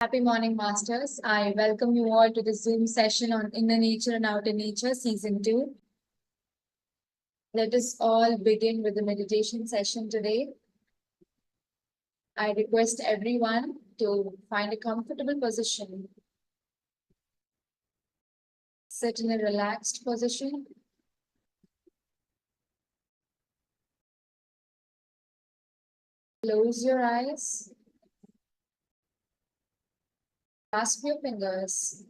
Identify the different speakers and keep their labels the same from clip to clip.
Speaker 1: Happy morning, Masters. I welcome you all to the Zoom session on Inner Nature and Outer Nature, Season 2. Let us all begin with the meditation session today. I request everyone to find a comfortable position. Sit in a relaxed position. Close your eyes. Clasp your fingers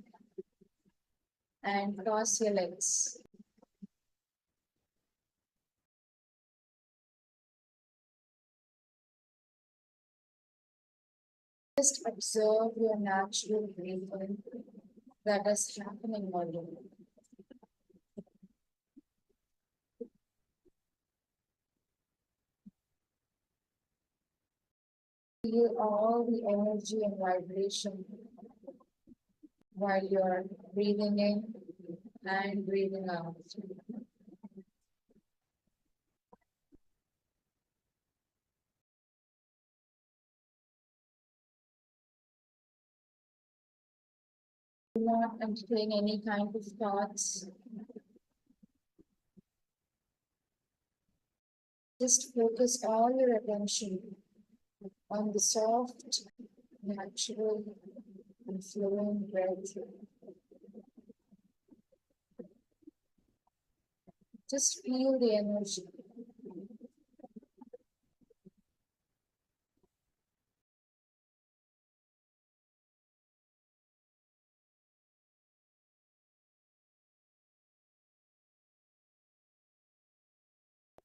Speaker 1: and cross your legs. Just observe your natural breathing that is happening already. Feel all the energy and vibration while you're breathing in and breathing out. Do not entertain any kind of thoughts. Just focus all your attention on the soft, natural, and flowing breath. Just feel the energy.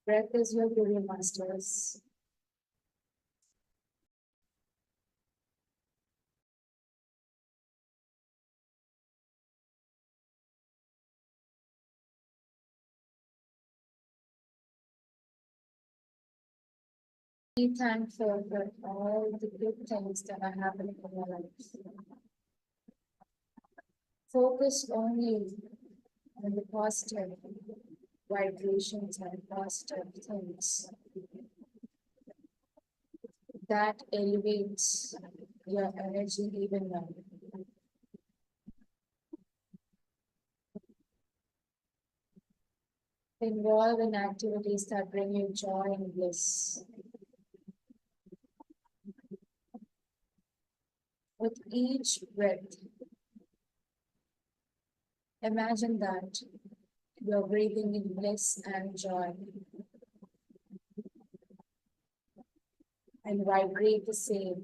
Speaker 1: Breath is your guru, Masters. Be thankful for all the good things that are happening in your life. Focus only on the positive vibrations and positive things that elevates your energy even more. Involve in activities that bring you joy and bliss. With each breath, imagine that you're breathing in bliss and joy, and vibrate the same.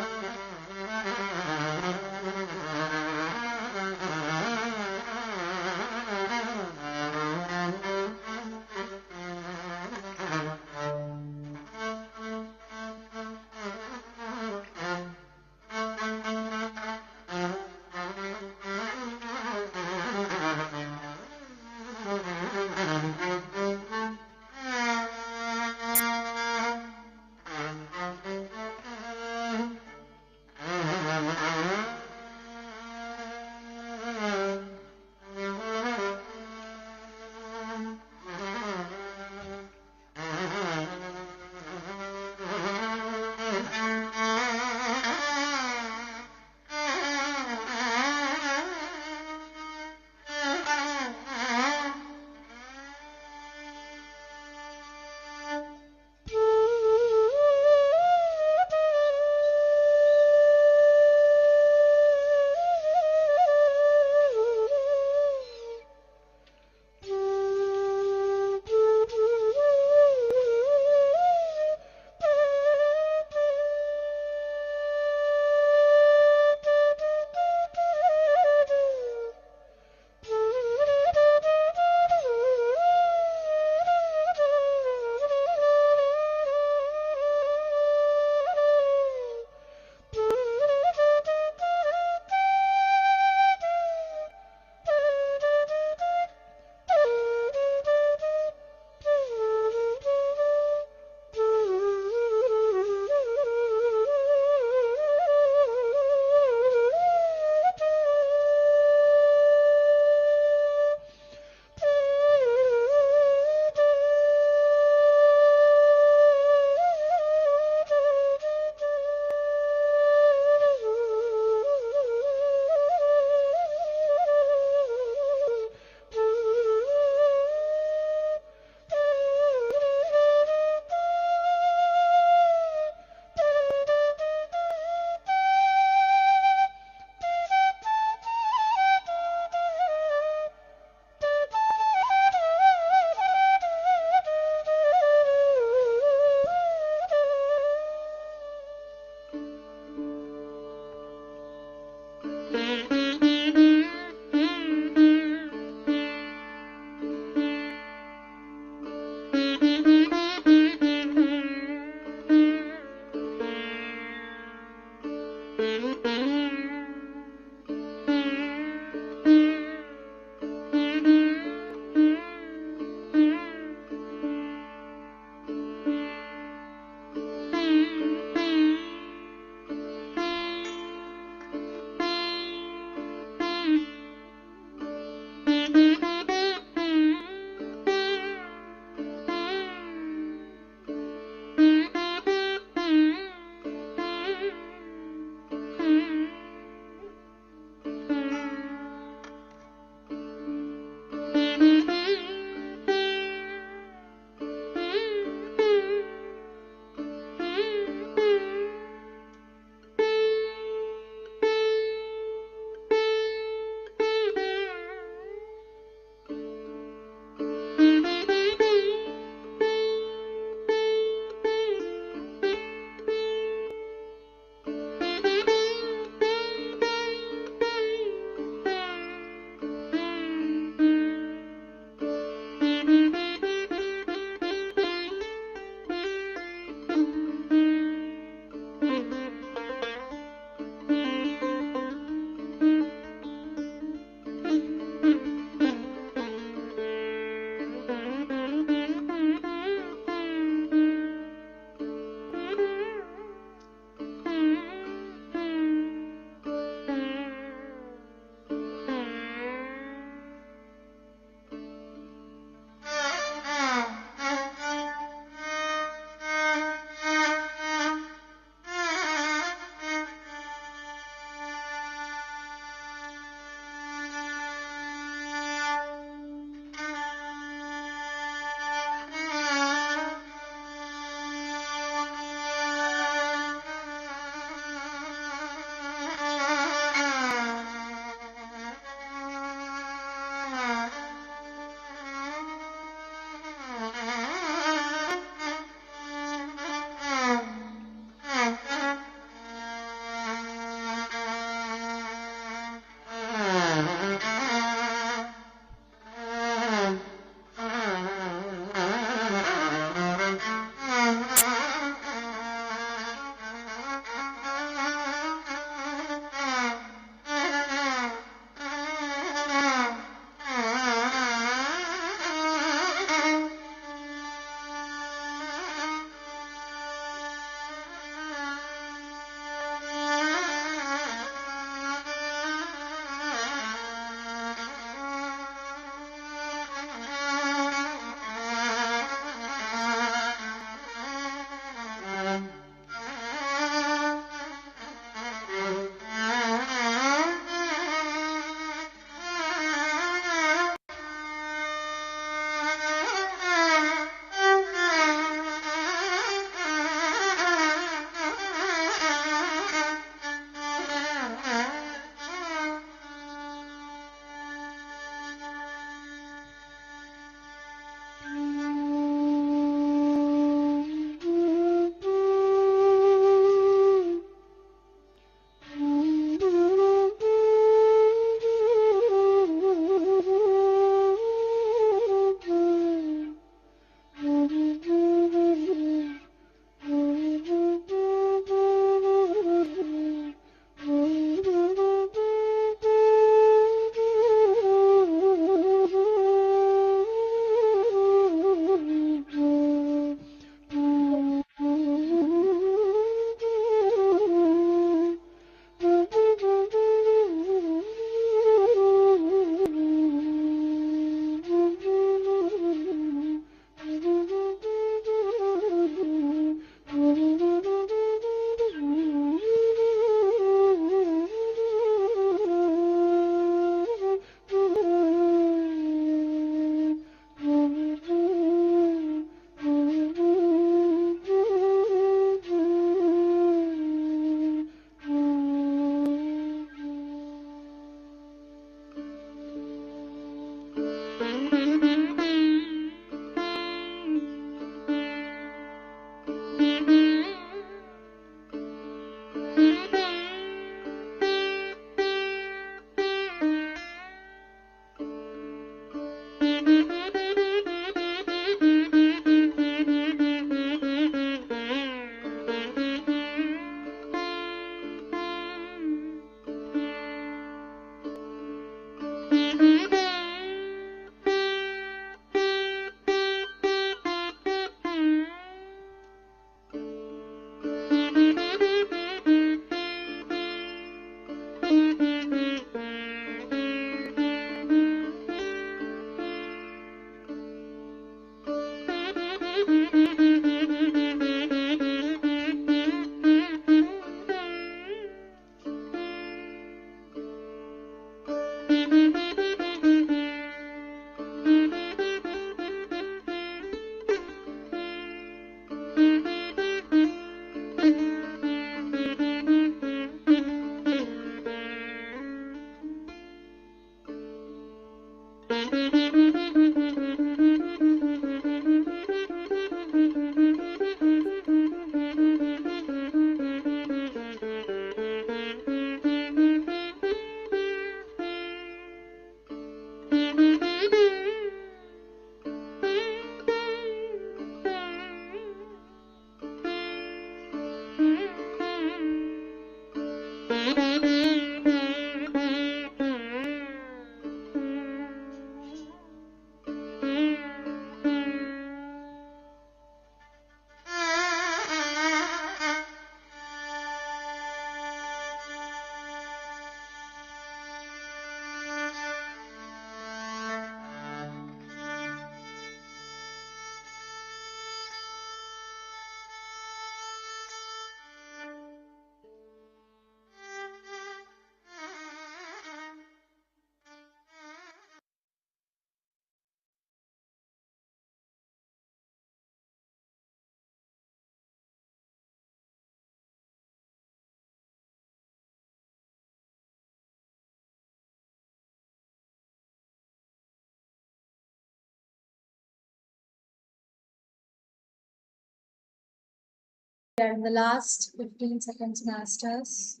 Speaker 1: We are in the last 15 seconds, masters.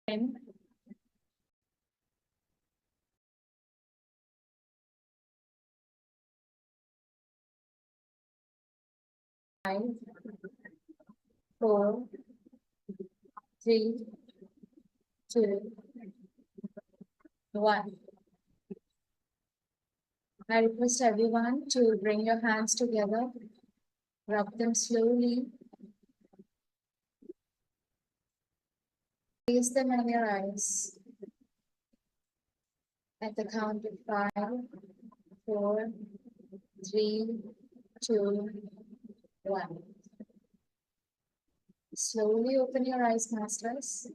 Speaker 1: 10, 5, 4, 3, 2, 1. I request everyone to bring your hands together, rub them slowly, place them on your eyes. At the count of 5, 4, 3, 2, 1. Slowly open your eyes, masters.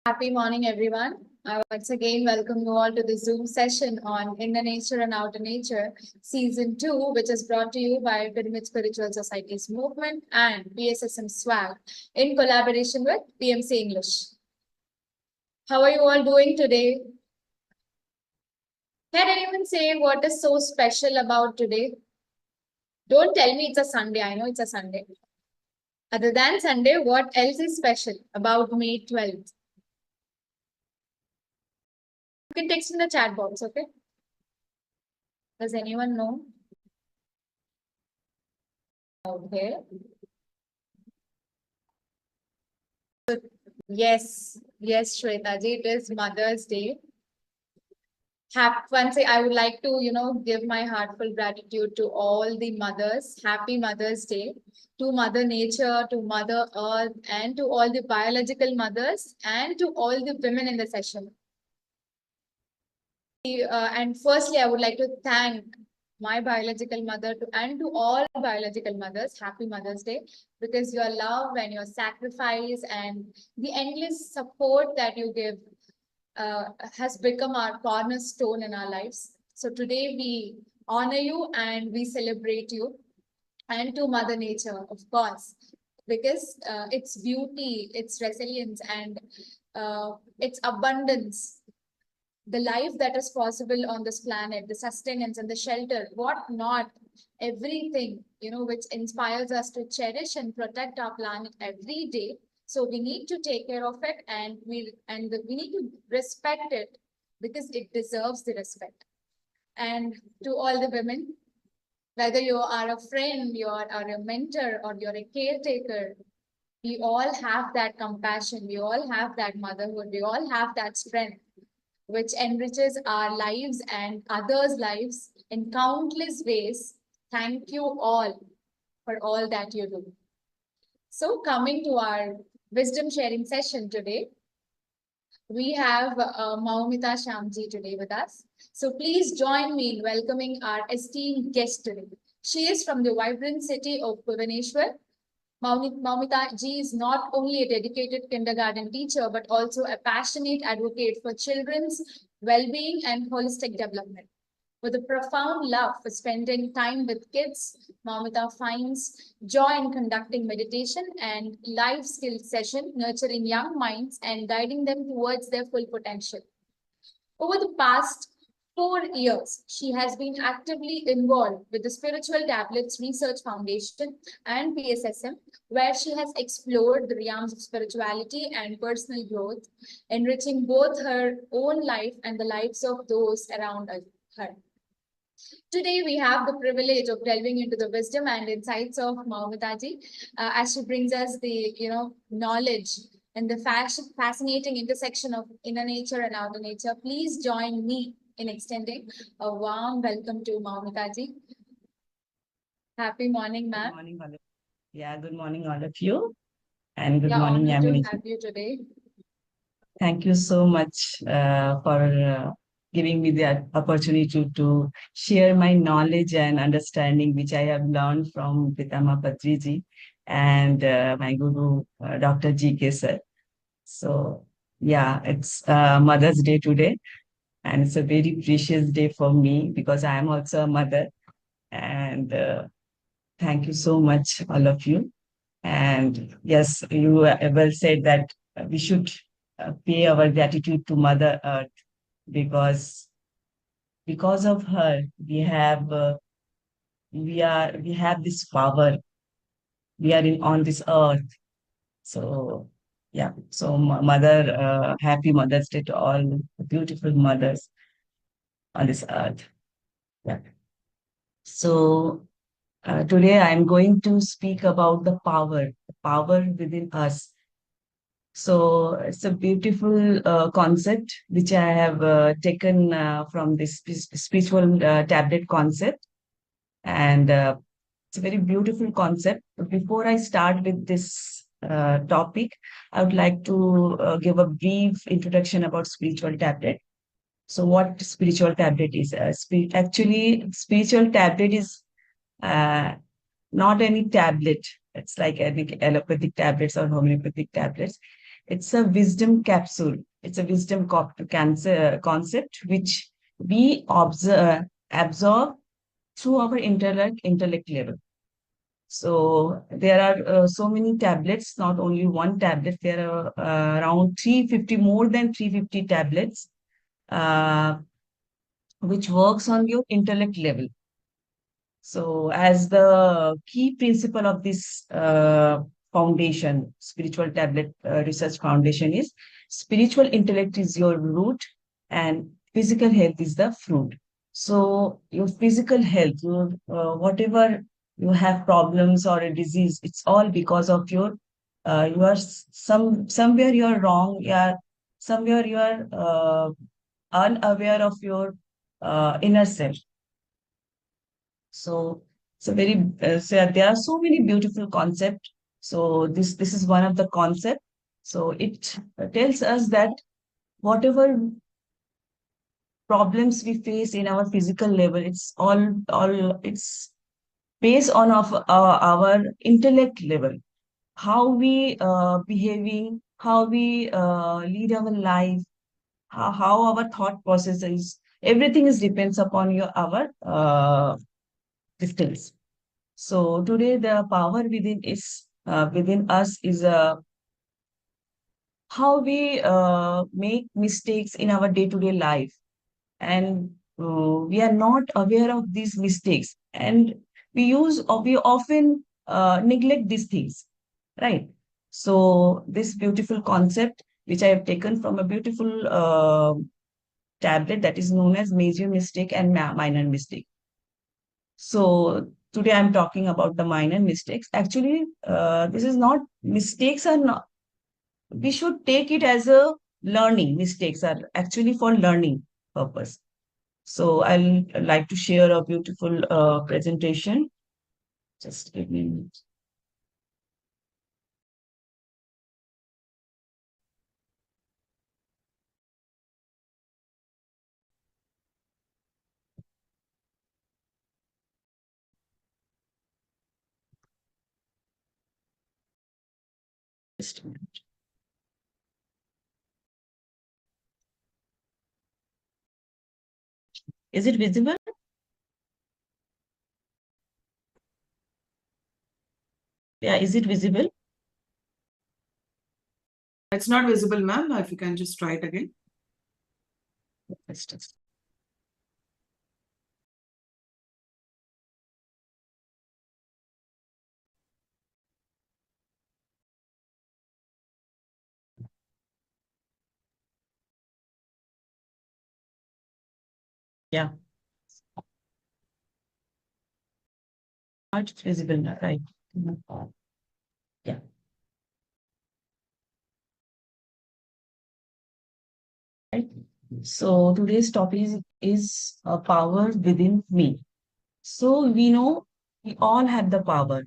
Speaker 1: Happy morning, everyone. I once again welcome you all to the Zoom session on Inner Nature and Outer Nature, Season 2, which is brought to you by Pyramid Spiritual Society's movement and PSSM SWAGG in collaboration with pmcenglish. How are you all doing today? Can anyone say what is so special about today? Don't tell me it's a Sunday. I know it's a Sunday. Other than Sunday, what else is special about May 12th? You can text in the chat box, okay? Does anyone know? Okay. Yes, Shweta ji, it is Mother's Day. Once I would like to, give my heartfelt gratitude to all the mothers. Happy Mother's Day to Mother Nature, to Mother Earth, and to all the biological mothers, and to all the women in the session. And firstly, I would like to thank my biological mother and to all biological mothers. Happy Mother's Day, because your love and your sacrifice and the endless support that you give has become our cornerstone in our lives. So today we honor you and we celebrate you, and to Mother Nature, of course, because its beauty, its resilience, and its abundance, the life that is possible on this planet, the sustenance and the shelter, what not, everything, which inspires us to cherish and protect our planet every day. So we need to take care of it, and we need to respect it, because it deserves the respect. And to all the women, whether you are a friend, you are a mentor, or you're a caretaker, We all have that compassion. We all have that motherhood. We all have that strength, which enriches our lives and others' lives in countless ways. Thank you all for all that you do. So, coming to our wisdom sharing session today, we have Moumita Shyam ji today with us. So, please join me in welcoming our esteemed guest today. She is from the vibrant city of Bhubaneswar. Moumita ji is not only a dedicated kindergarten teacher, but also a passionate advocate for children's well-being and holistic development. With a profound love for spending time with kids, Moumita finds joy in conducting meditation and life skills session, nurturing young minds and guiding them towards their full potential. Over the past 4 years, she has been actively involved with the Spiritual Tablets Research Foundation and PSSM, where she has explored the realms of spirituality and personal growth, enriching both her own life and the lives of those around her. Today, we have the privilege of delving into the wisdom and insights of Moumita ji, as she brings us the knowledge and the fascinating intersection of inner nature and outer nature. Please join me in extending a warm welcome to Moumita ji. Happy morning, ma'am.
Speaker 2: Good morning, all of Yeah, good morning, all of you. And good
Speaker 1: Yeah,
Speaker 2: morning,
Speaker 1: honored to
Speaker 2: Yamini.
Speaker 1: have you today.
Speaker 2: Thank you so much for giving me the opportunity to share my knowledge and understanding, which I have learned from Pitamaha Patriji and my guru, Dr. G.K. sir. So, yeah, it's Mother's Day today, and it's a very precious day for me because I am also a mother. And thank you so much, all of you. And yes, you well said that we should pay our gratitude to Mother Earth because of her we have this power. We are in on this earth. So yeah, so Mother, happy Mother's Day to all the beautiful mothers on this earth. Yeah. So today I'm going to speak about the power within us. So it's a beautiful concept which I have taken from this spiritual tablet concept, and it's a very beautiful concept. But before I start with this topic, I would like to give a brief introduction about spiritual tablet. So, what spiritual tablet is? Actually, spiritual tablet is uh, not any tablet. It's like any allopathic tablets or homeopathic tablets. It's a wisdom capsule. It's a wisdom concept which we absorb through our intellect level. So there are so many tablets, not only one tablet. There are around 350, more than 350 tablets, uh, which works on your intellect level. So, as the key principle of this foundation, Spiritual Tablet Research Foundation is spiritual intellect is your root and physical health is the fruit. So, your physical health, your whatever you have problems or a disease, it's all because of your you are somewhere you are wrong. Yeah, somewhere you are unaware of your inner self. So it's a very so there are so many beautiful concepts. So this is one of the concept. So it tells us that whatever problems we face in our physical level, it's all it's based on of our intellect level. How we behaving, how we lead our life, how our thought process is. Everything is depends upon your our distance. So today the power within us is how we make mistakes in our day-to-day life, and we are not aware of these mistakes, and we often neglect these things, right? So this beautiful concept, which I have taken from a beautiful tablet that is known as major mistake and minor mistake. So today I'm talking about the minor mistakes. Actually, this is not, mistakes are not, we should take it as a learning. Mistakes are actually for learning purpose. So I'll like to share a beautiful presentation. Just give me a minute. Just a minute. Is it visible? Yeah, is it visible?
Speaker 3: It's not visible, ma'am. If you can just try it again.
Speaker 2: Let's just. Yeah. Not visible now, right? Yeah. Right. So today's topic is power within me. So we know we all have the power.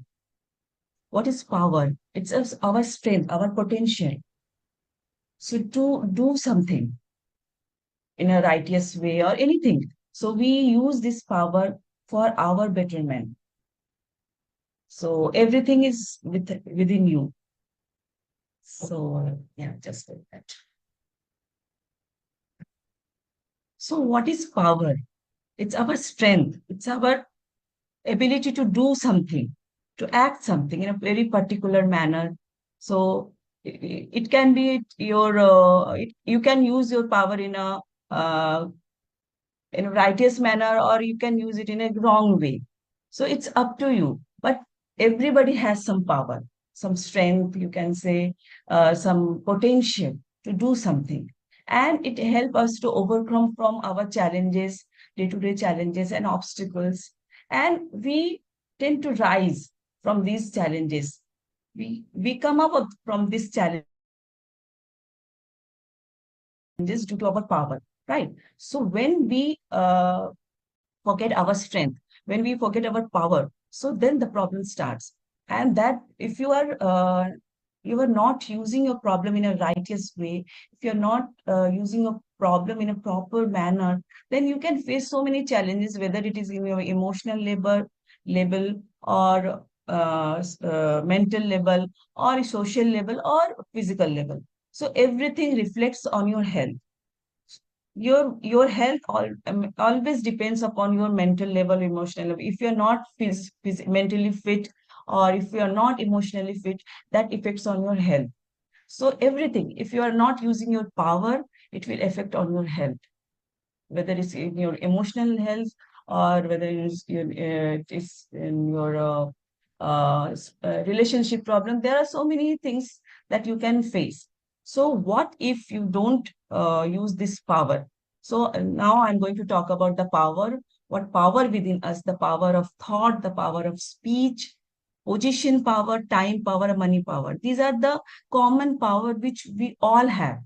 Speaker 2: What is power? It's our strength, our potential. So to do something in a righteous way or anything. So we use this power for our betterment. So everything is within you. So yeah, just like that. So what is power? It's our strength. It's our ability to do something, to act something in a very particular manner. So it can be your, you can use your power uh, in a righteous manner, or you can use it in a wrong way. So it's up to you. But everybody has some power, some strength, you can say, some potential to do something. And it helps us to overcome from our challenges, day-to-day challenges and obstacles. And we tend to rise from these challenges. We come up from these challenges due to our power, right? So when we forget our strength, when we forget our power, so then the problem starts. And that if you are not using your problem in a righteous way, if you're not using a problem in a proper manner, then you can face so many challenges, whether it is in your emotional level or mental level or social level or physical level. So everything reflects on your health. Your health always depends upon your mental level, emotional level. If you're not mentally fit, or if you're not emotionally fit, that affects on your health. So everything, if you are not using your power, it will affect on your health, whether it's in your emotional health or whether it is in your relationship problem. There are so many things that you can face. So what if you don't use this power? So now I'm going to talk about the power, what power within us, the power of thought, the power of speech, position power, time power, money power. These are the common power which we all have,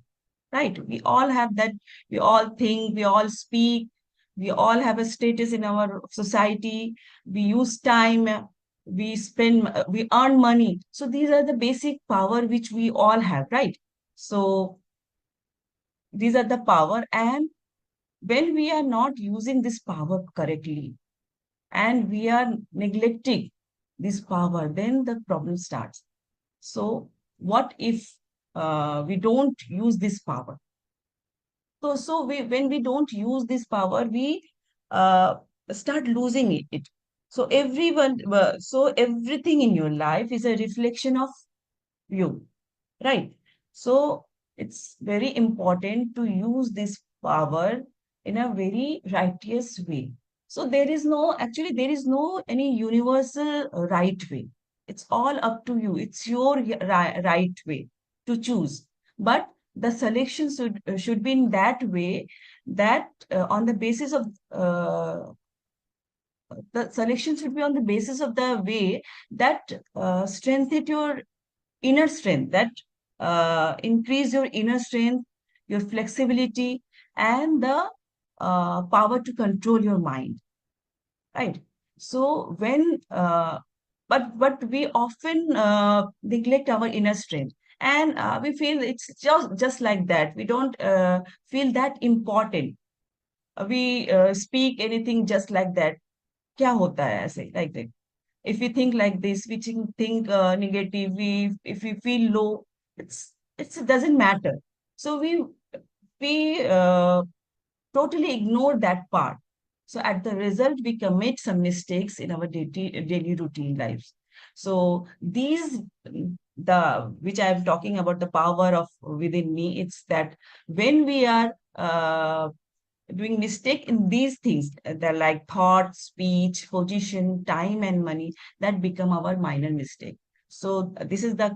Speaker 2: right? We all have that. We all think, we all speak, we all have a status in our society. We use time, we spend, we earn money. So these are the basic power which we all have, right? So these are the power. And when we are not using this power correctly and we are neglecting this power, then the problem starts. So what if we don't use this power? When we don't use this power, we uh, start losing it. So everything in your life is a reflection of you, right? So it's very important to use this power in a very righteous way. So there is no any universal right way. It's all up to you. It's your right way to choose. But the selection should be in that way that on the basis of the selection should be on the basis of the way that strengthen your inner strength, that increase your inner strength, your flexibility, and the power to control your mind, right? So when but we often neglect our inner strength, and we feel it's just like that. We don't feel that important. We speak anything just like that. क्या होता है ऐसे, like that? If we think like this, we think negative, if we feel low, it doesn't matter. So we totally ignore that part. So at the result, we commit some mistakes in our daily routine lives. So these, which I'm talking about, the power of within me, it's that when we are doing mistake in these things, they're like thought, speech, position, time, and money, that become our minor mistake. So this is the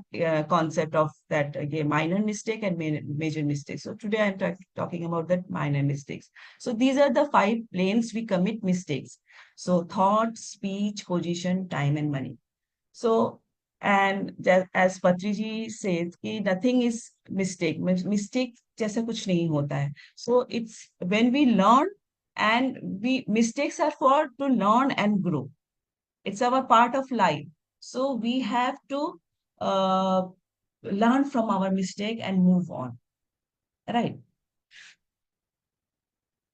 Speaker 2: concept of that, again, minor mistake and major mistake. So today I'm talking about that minor mistakes. So these are the 5 planes we commit mistakes. So thought, speech, position, time, and money. So, and as Patriji says, कि nothing is mistake. Mistake जैसा कुछ नहीं होता है. So it's when we learn, and mistakes are for to learn and grow. It's our part of life. So we have to uh, learn from our mistake and move on. Right.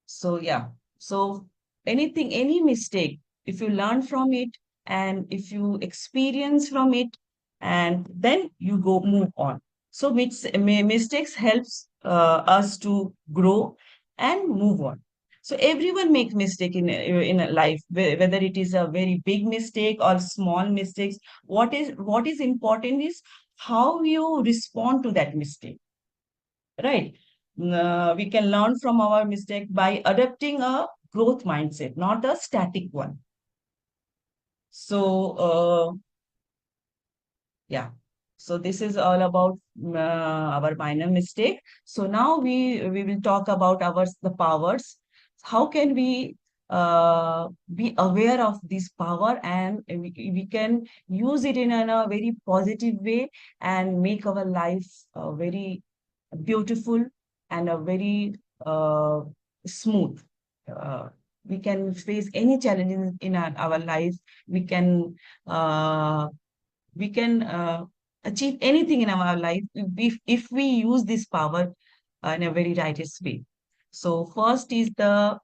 Speaker 2: So yeah. So any mistake, if you learn from it and if you experience from it, and then you go move on. So mistakes helps us to grow and move on. So everyone makes mistake in a life, whether it is a very big mistake or small mistakes. What is important is how you respond to that mistake, right? We can learn from our mistake by adopting a growth mindset, not a static one. So yeah, so this is all about our minor mistake. So now we will talk about the powers. How can we be aware of this power, and we can use it in a very positive way and make our life very beautiful and a very smooth. We can face any challenges in our life. We can uh, achieve anything in our life if we use this power in a very righteous way. So first is the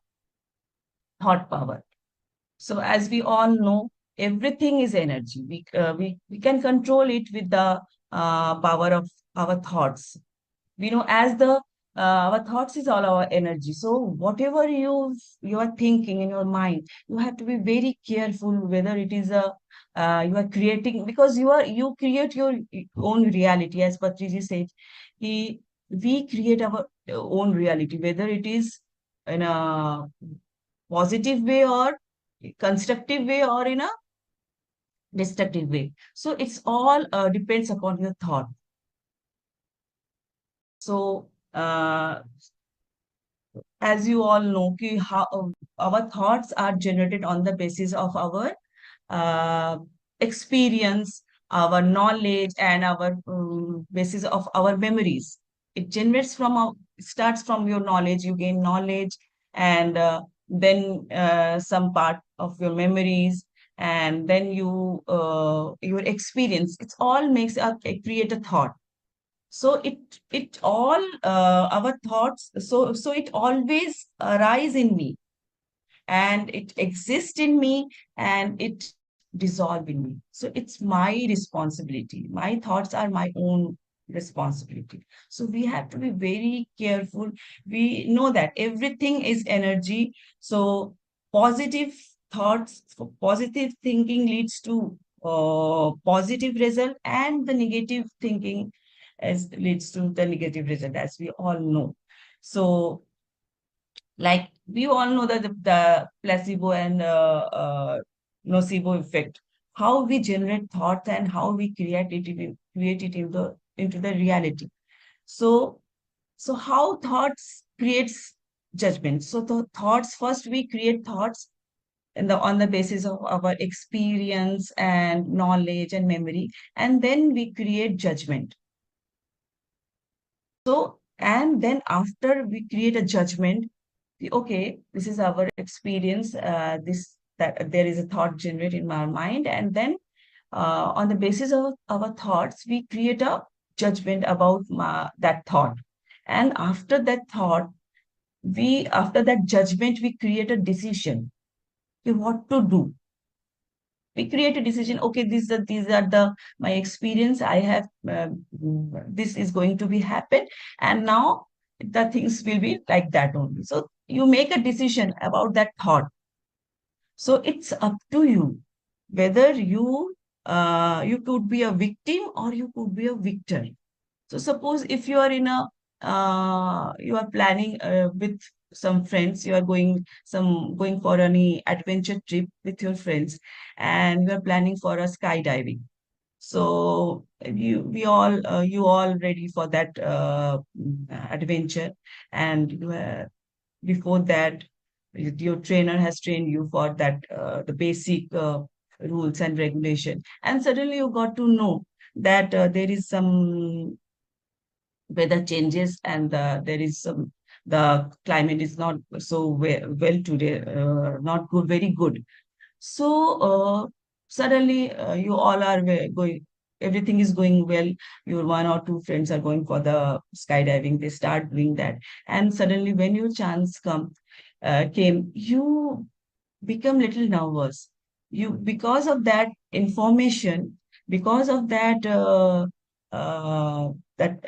Speaker 2: thought power. So as we all know, everything is energy. We can control it with the power of our thoughts. We know as our thoughts is all our energy. So whatever you are thinking in your mind, you have to be very careful whether it is you are creating, because you create your own reality. As Patriji said, we create our own reality, whether it is in a positive way or constructive way or in a destructive way. So it's all depends upon your thought. So as you all know, how our thoughts are generated on the basis of our experience, our knowledge, and our basis of our memories. It generates starts from your knowledge. You gain knowledge, and then some part of your memories, and then your experience. It's all makes create a thought. So it all our thoughts. So it always arise in me, and it exists in me, and it dissolve in me. So it's my responsibility. My thoughts are my own responsibility. So we have to be very careful. We know that everything is energy. So positive thoughts, positive thinking leads to positive result, and the negative thinking leads to the negative result, as we all know. So like we all know that the placebo and nocebo effect, how we generate thoughts and how we create it into the reality. So how thoughts creates judgment. So the thoughts, first we create thoughts, on the basis of our experience and knowledge and memory, and then we create judgment. So, and then after we create a judgment, okay, this is our experience, that there is a thought generated in our mind, and then on the basis of our thoughts, we create a judgment about that thought. And after that thought, after that judgment, we create a decision. Okay, what to do? We create a decision. Okay, these are the my experience. I have this is going to be happen, and now the things will be like that only. So you make a decision about that thought. So it's up to you whether you could be a victim or you could be a victor. So suppose if you are you are planning with some friends, you are going for any adventure trip with your friends, and you are planning for a skydiving. So you all ready for that adventure, and before that, your trainer has trained you for that the basic rules and regulation, and suddenly you got to know that there is some weather changes, and there is some the climate is not so well today, not good, very good. So suddenly you all are going, everything is going well. Your one or two friends are going for the skydiving. They start doing that, and suddenly when your chance came, you become little nervous. You because of that information, because of that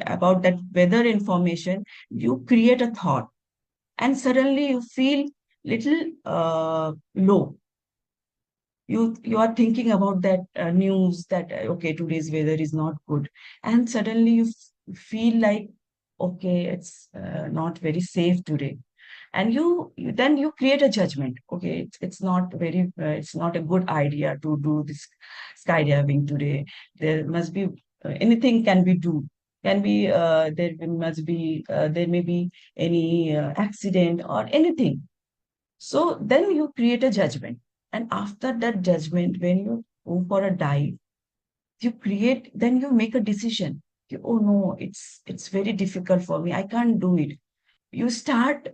Speaker 2: about that weather information, you create a thought, and suddenly you feel little low. You are thinking about that news that okay, today's weather is not good, and suddenly you feel like okay, it's not very safe today, and then you create a judgment. Okay, it's not it's not a good idea to do this skydiving today. There must be anything can be do can be there may be any accident or anything. So then you create a judgment. And after that judgment, when you go for a dive, then you make a decision. Oh no, it's very difficult for me. I can't do it. You start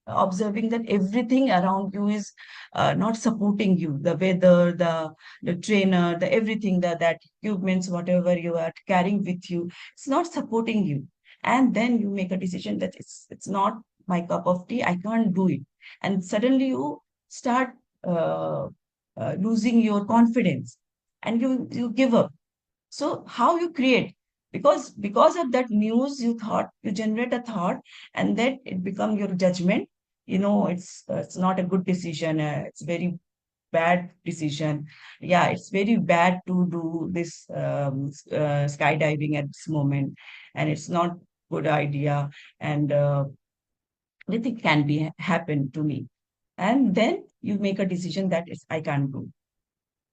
Speaker 2: observing that everything around you is not supporting you. The weather, the trainer, the everything, that equipments, whatever you are carrying with you, it's not supporting you. And then you make a decision that it's not my cup of tea. I can't do it. And suddenly you start uh, losing your confidence, and you give up. So how you create? Because of that news, you generate a thought, and then it become your judgment. It's not a good decision. It's very bad decision. Yeah, it's very bad to do this skydiving at this moment, and it's not good idea. And anything can be happen to me. And then you make a decision that I can't do.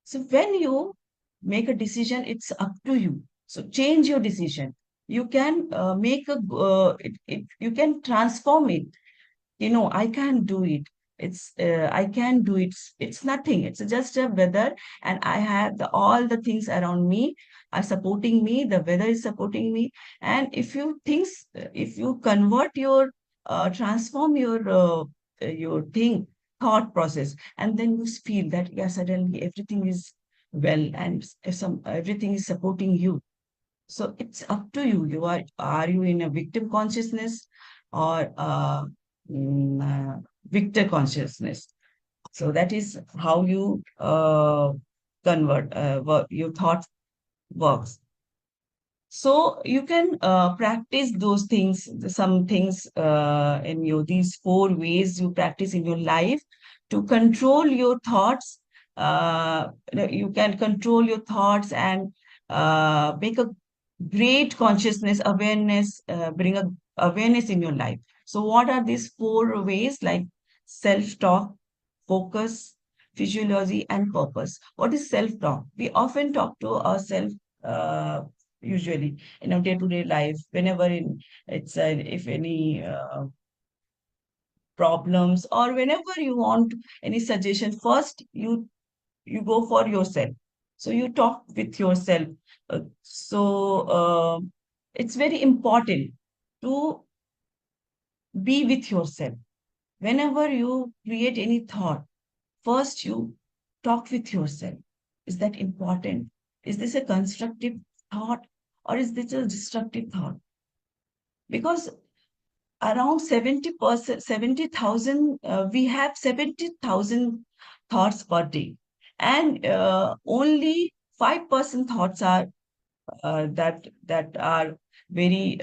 Speaker 2: So when you make a decision, it's up to you. So change your decision. You can you can transform it. I can do it. I can do it. It's nothing. It's just a weather, and I have all the things around me are supporting me. The weather is supporting me. And if you convert transform your thought process, and then you feel that yeah, suddenly everything is well, and everything is supporting you. So it's up to you. Are you in a victim consciousness, or victor consciousness? So that is how you convert your thought works. So you can practice those things, some things in these 4 ways you practice in your life to control your thoughts. You can control your thoughts and make a great consciousness awareness, bring a awareness in your life. So what are these 4 ways? Like self-talk, focus, physiology, and purpose. What is self-talk? We often talk to ourselves usually in our day-to-day life, whenever if any problems, or whenever you want any suggestion, first you go for yourself. So you talk with yourself. It's very important to be with yourself. Whenever you create any thought, first you talk with yourself. Is that important? Is this a constructive thought, or is this a destructive thought? Because around 70%, 70,000, we have 70,000 thoughts per day. And only 5% thoughts are that are very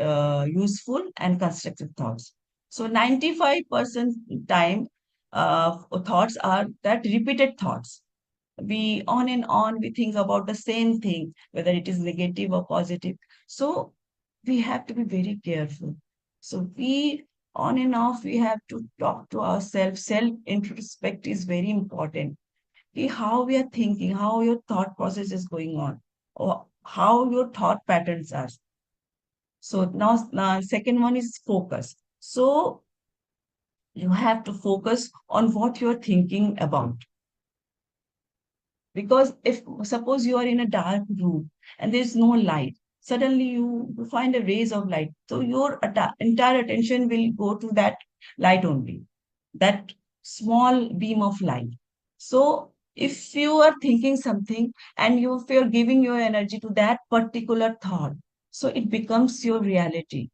Speaker 2: useful and constructive thoughts. So 95% time thoughts are that repeated thoughts. We on and on we think about the same thing, whether it is negative or positive. So we have to be very careful. So we on and off we have to talk to ourselves. Self introspect is very important. How we are thinking, how your thought process is going on, or how your thought patterns are. So now second one is focus. So you have to focus on what you're thinking about. Because if suppose you are in a dark room and there's no light, suddenly you find a rays of light. So your entire attention will go to that light only, that small beam of light. So if you are thinking something and if you're giving your energy to that particular thought, so it becomes your reality.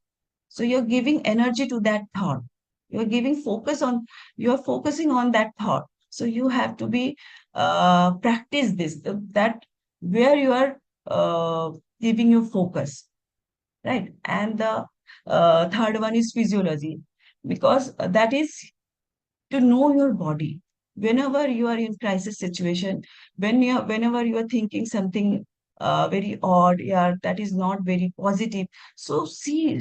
Speaker 2: So you're giving energy to that thought. You're giving focus on, you're focusing on that thought. So you have to be practice this, that where you are giving your focus, right? And the third one is physiology, because that is to know your body. Whenever you are in crisis situation, whenever you are thinking something very odd, yeah, that is not very positive. So see,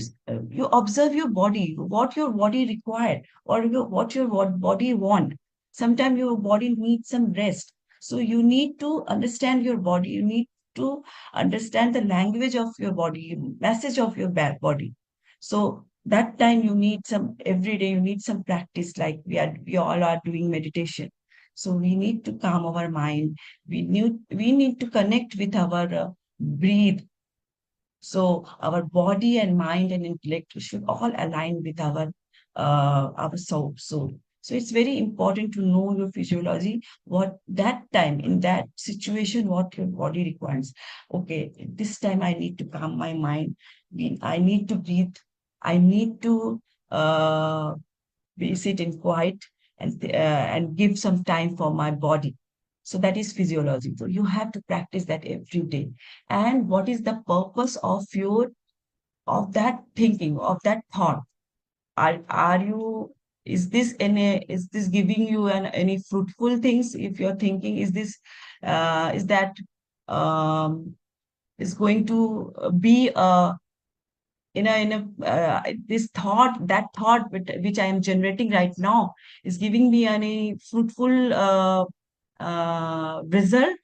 Speaker 2: you observe your body, what your body required, or what body want. Sometimes your body needs some rest. So you need to understand your body. You need to understand the language of your body, message of your body. So that time you need some, every day you need some practice, like we all are doing meditation. So we need to calm our mind. We need to connect with our breathe. So our body and mind and intellect should all align with our soul. So it's very important to know your physiology, what that time in that situation, what your body requires. Okay, this time I need to calm my mind. I need to breathe. I need to sit in quiet and give some time for my body. So that is physiology. So you have to practice that every day. And what is the purpose of that thinking, of that thought? Are you, is this giving you any fruitful things? If you're thinking, is that is going to be this thought, that thought which I am generating right now is giving me any fruitful result,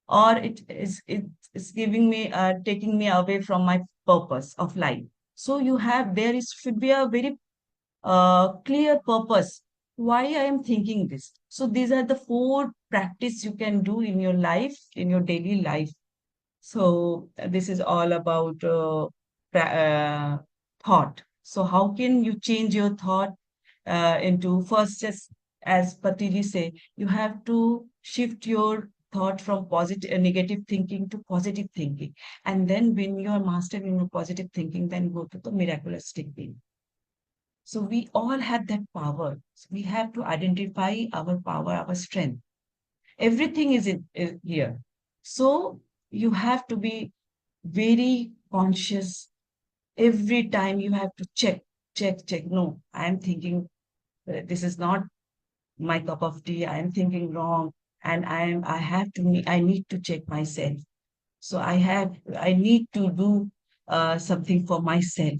Speaker 2: or it's giving me taking me away from my purpose of life. So should be a very clear purpose why I am thinking this. So these are the 4 practice you can do in your life, in your daily life. So this is all about thought. So how can you change your thought into first, just as Patriji say, you have to shift your thought from negative thinking to positive thinking. And then when you are mastered in your positive thinking, then go to the miraculous thinking. So we all have that power. So we have to identify our power, our strength. Everything is here. So you have to be very conscious. Every time you have to check. No, I am thinking this is not my cup of tea. I am thinking wrong. And I need to check myself. So I need to do something for myself.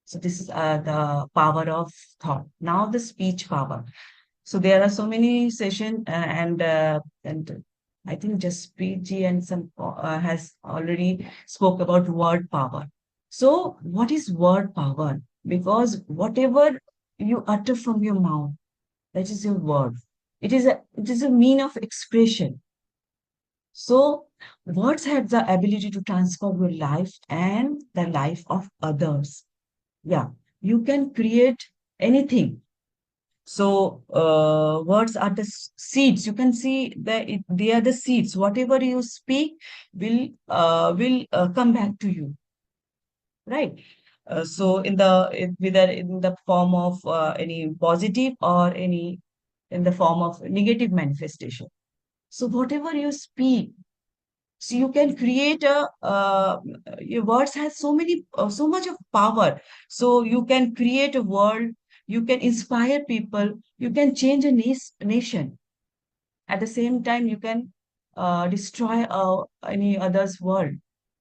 Speaker 2: So this is the power of thought. Now the speech power. So there are so many sessions, and I think just PG and some has already spoke about word power. So what is word power? Because whatever you utter from your mouth. That is your word. It is a mean of expression. So words have the ability to transform your life and the life of others. Yeah, you can create anything. So words are the seeds. You can see that they are the seeds. Whatever you speak will come back to you, right? So whether in the form of any positive or any in the form of negative manifestation. So whatever you speak, so you can create your words has so much of power. So you can create a world, you can inspire people, you can change a nation. At the same time, you can destroy any other's world.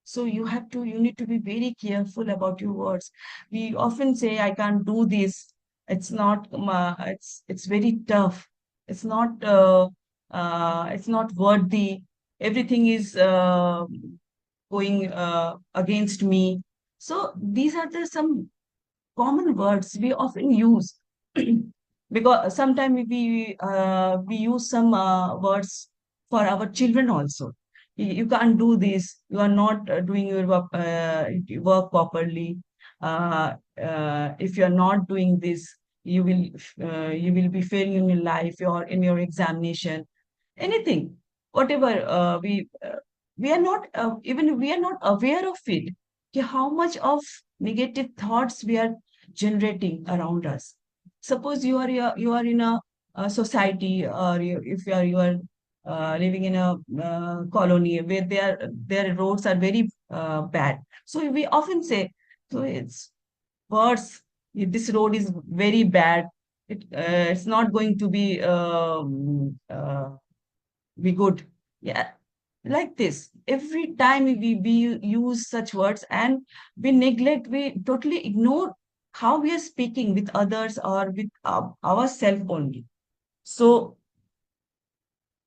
Speaker 2: So you need to be very careful about your words. We often say, I can't do this. It's very tough. It's not worthy. Everything is going against me. So these are some common words we often use because sometimes we use some words for our children also. You can't do this. You are not doing your work properly. If you are not doing this, you will be failing in your life or in your examination. Anything, whatever we are not aware of it. कि how much of negative thoughts we are generating around us. Suppose you are in a society, or you are living in a colony where their roads are very bad. So we often say, so it's worse. This road is very bad. It's not going to be good. Yeah, like this. Every time we use such words and we totally ignore how we are speaking with others or with ourselves only. So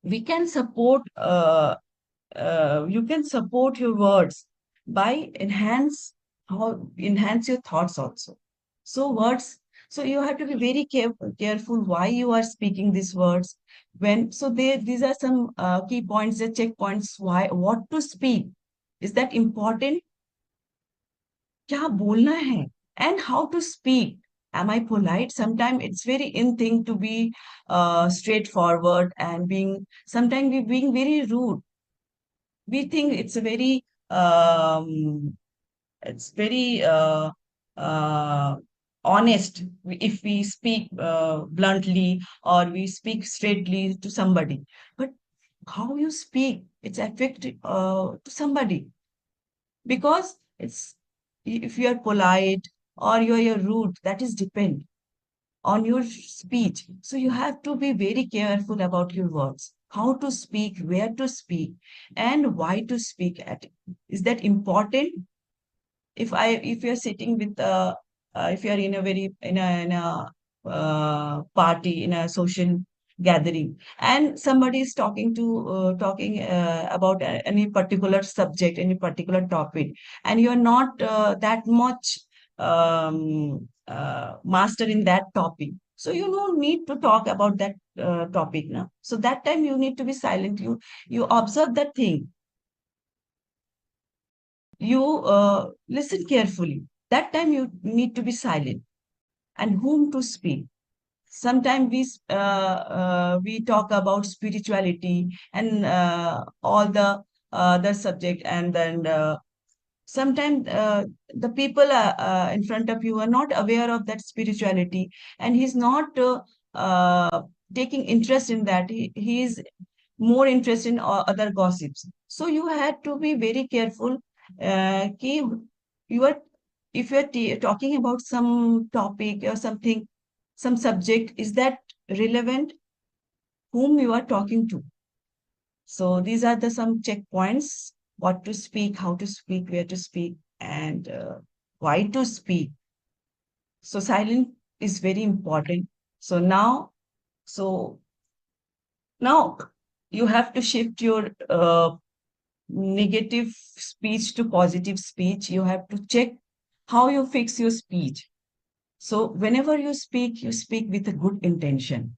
Speaker 2: we can support, you can support your words by enhance your thoughts also. So words, so you have to be very careful why you are speaking these words. These are some key points, the checkpoints. Why, what to speak, is that important? क्या बोलना है, and how to speak. Am I polite? Sometimes it's very in thing to be straightforward and sometimes we being very rude. We think it's very honest if we speak bluntly or we speak straightly to somebody. But how you speak, it's affected to somebody, because it's if you are polite or you're rude, that is depend on your speech. So you have to be very careful about your words, how to speak, where to speak, and why to speak at it. Is that important? If you're sitting with if you're in a very party, in a social gathering, and somebody is talking about any particular subject, any particular topic, and you're not that much master in that topic, so you don't need to talk about that topic now. So that time you need to be silent. You observe that thing, you listen carefully. That time you need to be silent. And whom to speak? Sometimes we talk about spirituality and all the subject, and then sometimes the people in front of you are not aware of that spirituality, and he's not taking interest in that. He is more interested in other gossips. So you had to be very careful. Ki you are if you are talking about some topic or something, some subject, is that relevant? Whom you are talking to? So these are the some checkpoints: what to speak, how to speak, where to speak, and why to speak. So silence is very important. So so now you have to shift your negative speech to positive speech. You have to check how you fix your speech. So whenever you speak with a good intention.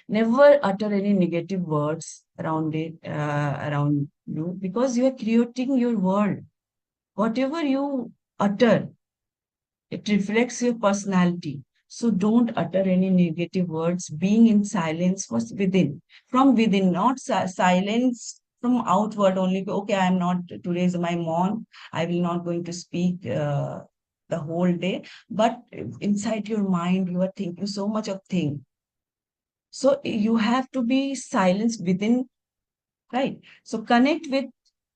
Speaker 2: Never utter any negative words around around you, because you are creating your world. Whatever you utter, it reflects your personality. So don't utter any negative words. Being in silence was from within, not silence from outward only. Okay, I am not, today is my mom, I will not going to speak the whole day. But inside your mind, you are thinking so much of things. So you have to be silenced within, right? So connect with,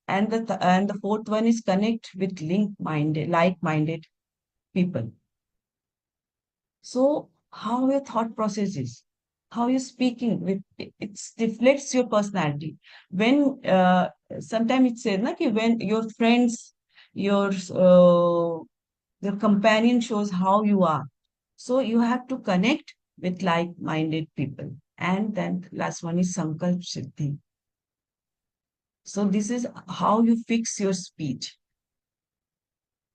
Speaker 2: and the fourth one is connect with like-minded people. So how your thought process is, how you're speaking with, it reflects your personality. When sometimes it says, like, when your friends, your companion shows how you are. So you have to connect with like-minded people. And then last one is Sankalp Siddhi. So this is how you fix your speech.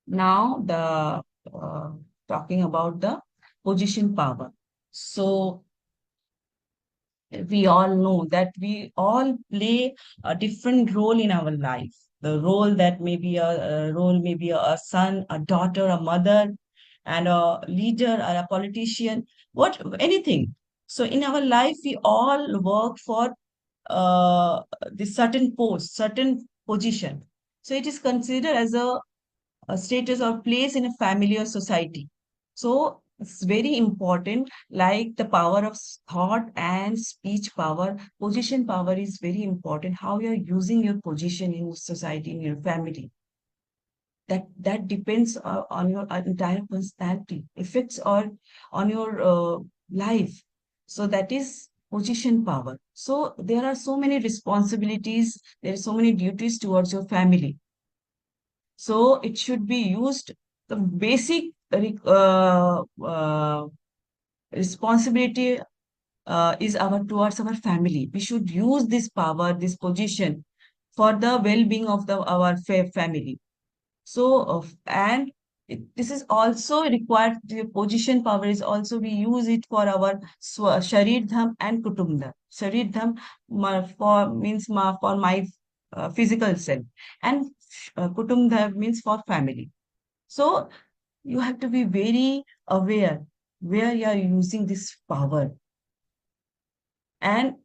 Speaker 2: Now talking about the position power. So we all know that we all play a different role in our life. The role that may be a role, maybe a son, a daughter, a mother, and a leader or a politician, anything. So in our life, we all work for this certain post, certain position. So it is considered as a status or place in a family or society. So it's very important, like the power of thought and speech power. Position power is very important. How you're using your position in society, in your family. That depends on your entire personality, effects on your life. So that is position power. So there are so many responsibilities, there are so many duties towards your family. So it should be used, the basic responsibility is our towards our family. We should use this power, this position, for the well-being of our family. So, and this is also required, the position power is also, we use it for our Sharir Dham and Kutum Dham. Sharir Dham for my physical self, and Kutum Dham means for family. So, you have to be very aware where you are using this power. And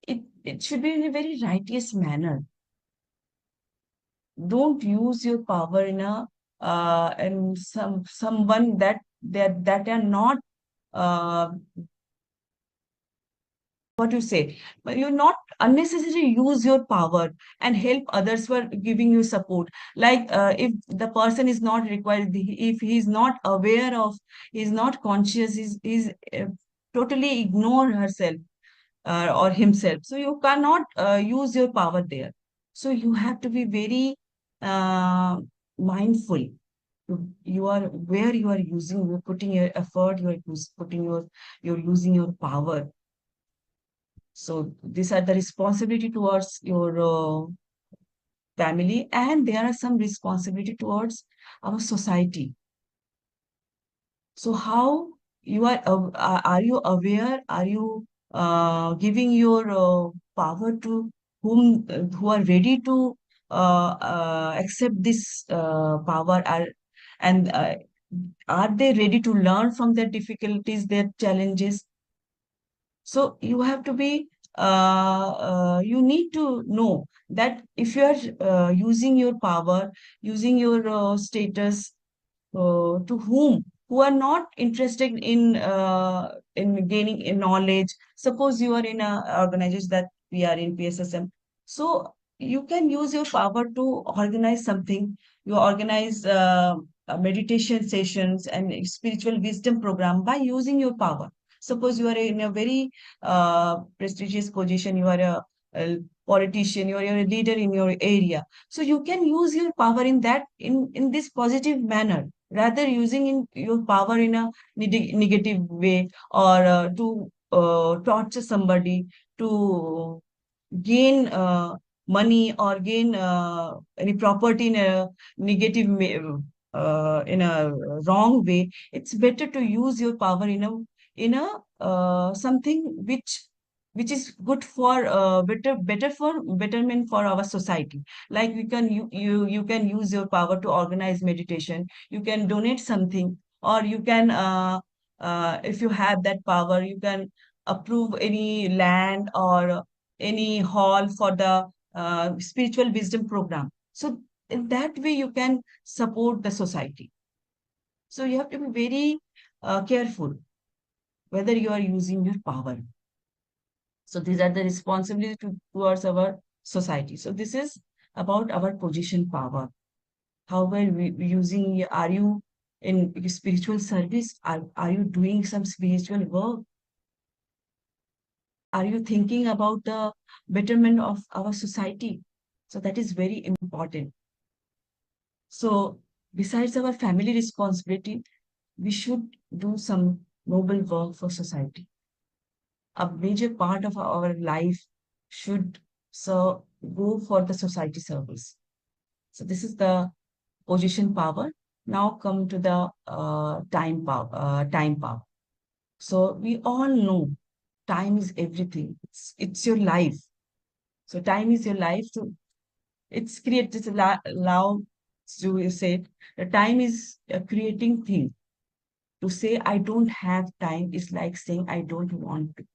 Speaker 2: it should be in a very righteous manner. Don't use your power in a and someone that are not uh, what you say, but you're not unnecessarily use your power and help others for giving you support. Like if the person is not required, if he is not aware of, he's not conscious, he's totally ignore herself or himself. So you cannot use your power there. So you have to be very uh, mindful. You are where you are using, you're putting your effort, putting you're using your power. So these are the responsibility towards your family, and there are some responsibility towards our society. So how you are you aware? Are you giving your power to who are ready to accept this power? And are they ready to learn from their difficulties, their challenges? So you have to be, you need to know that if you are using your power, using your status to who are not interested in gaining in knowledge. Suppose you are in a organization that we are in PSSM, so you can use your power to organize something. You organize meditation sessions and spiritual wisdom program by using your power. Suppose you are in a very prestigious position, you are a politician, you're a leader in your area, so you can use your power in that, in this positive manner, rather using in your power in a negative way, or to torture somebody, to gain money or gain any property in a negative wrong way. It's better to use your power in a something which is good for better for betterment for our society. Like you can use your power to organize meditation. You can donate something, or you can if you have that power, you can approve any land or any hall for the spiritual wisdom program. So in that way, you can support the society. So you have to be very careful whether you are using your power. So these are the responsibilities towards our society. So this is about our position power. How well we using, are you in spiritual service? Are you doing some spiritual work? Are you thinking about the betterment of our society? So that is very important. So besides our family responsibility, we should do some noble work for society. A major part of our life should go for the society service. So this is the position power. Now come to the time power. Time power. So we all know time is everything. It's your life. So time is your life. So it's created allow to say the time is a creating thing. To say I don't have time is like saying I don't want to.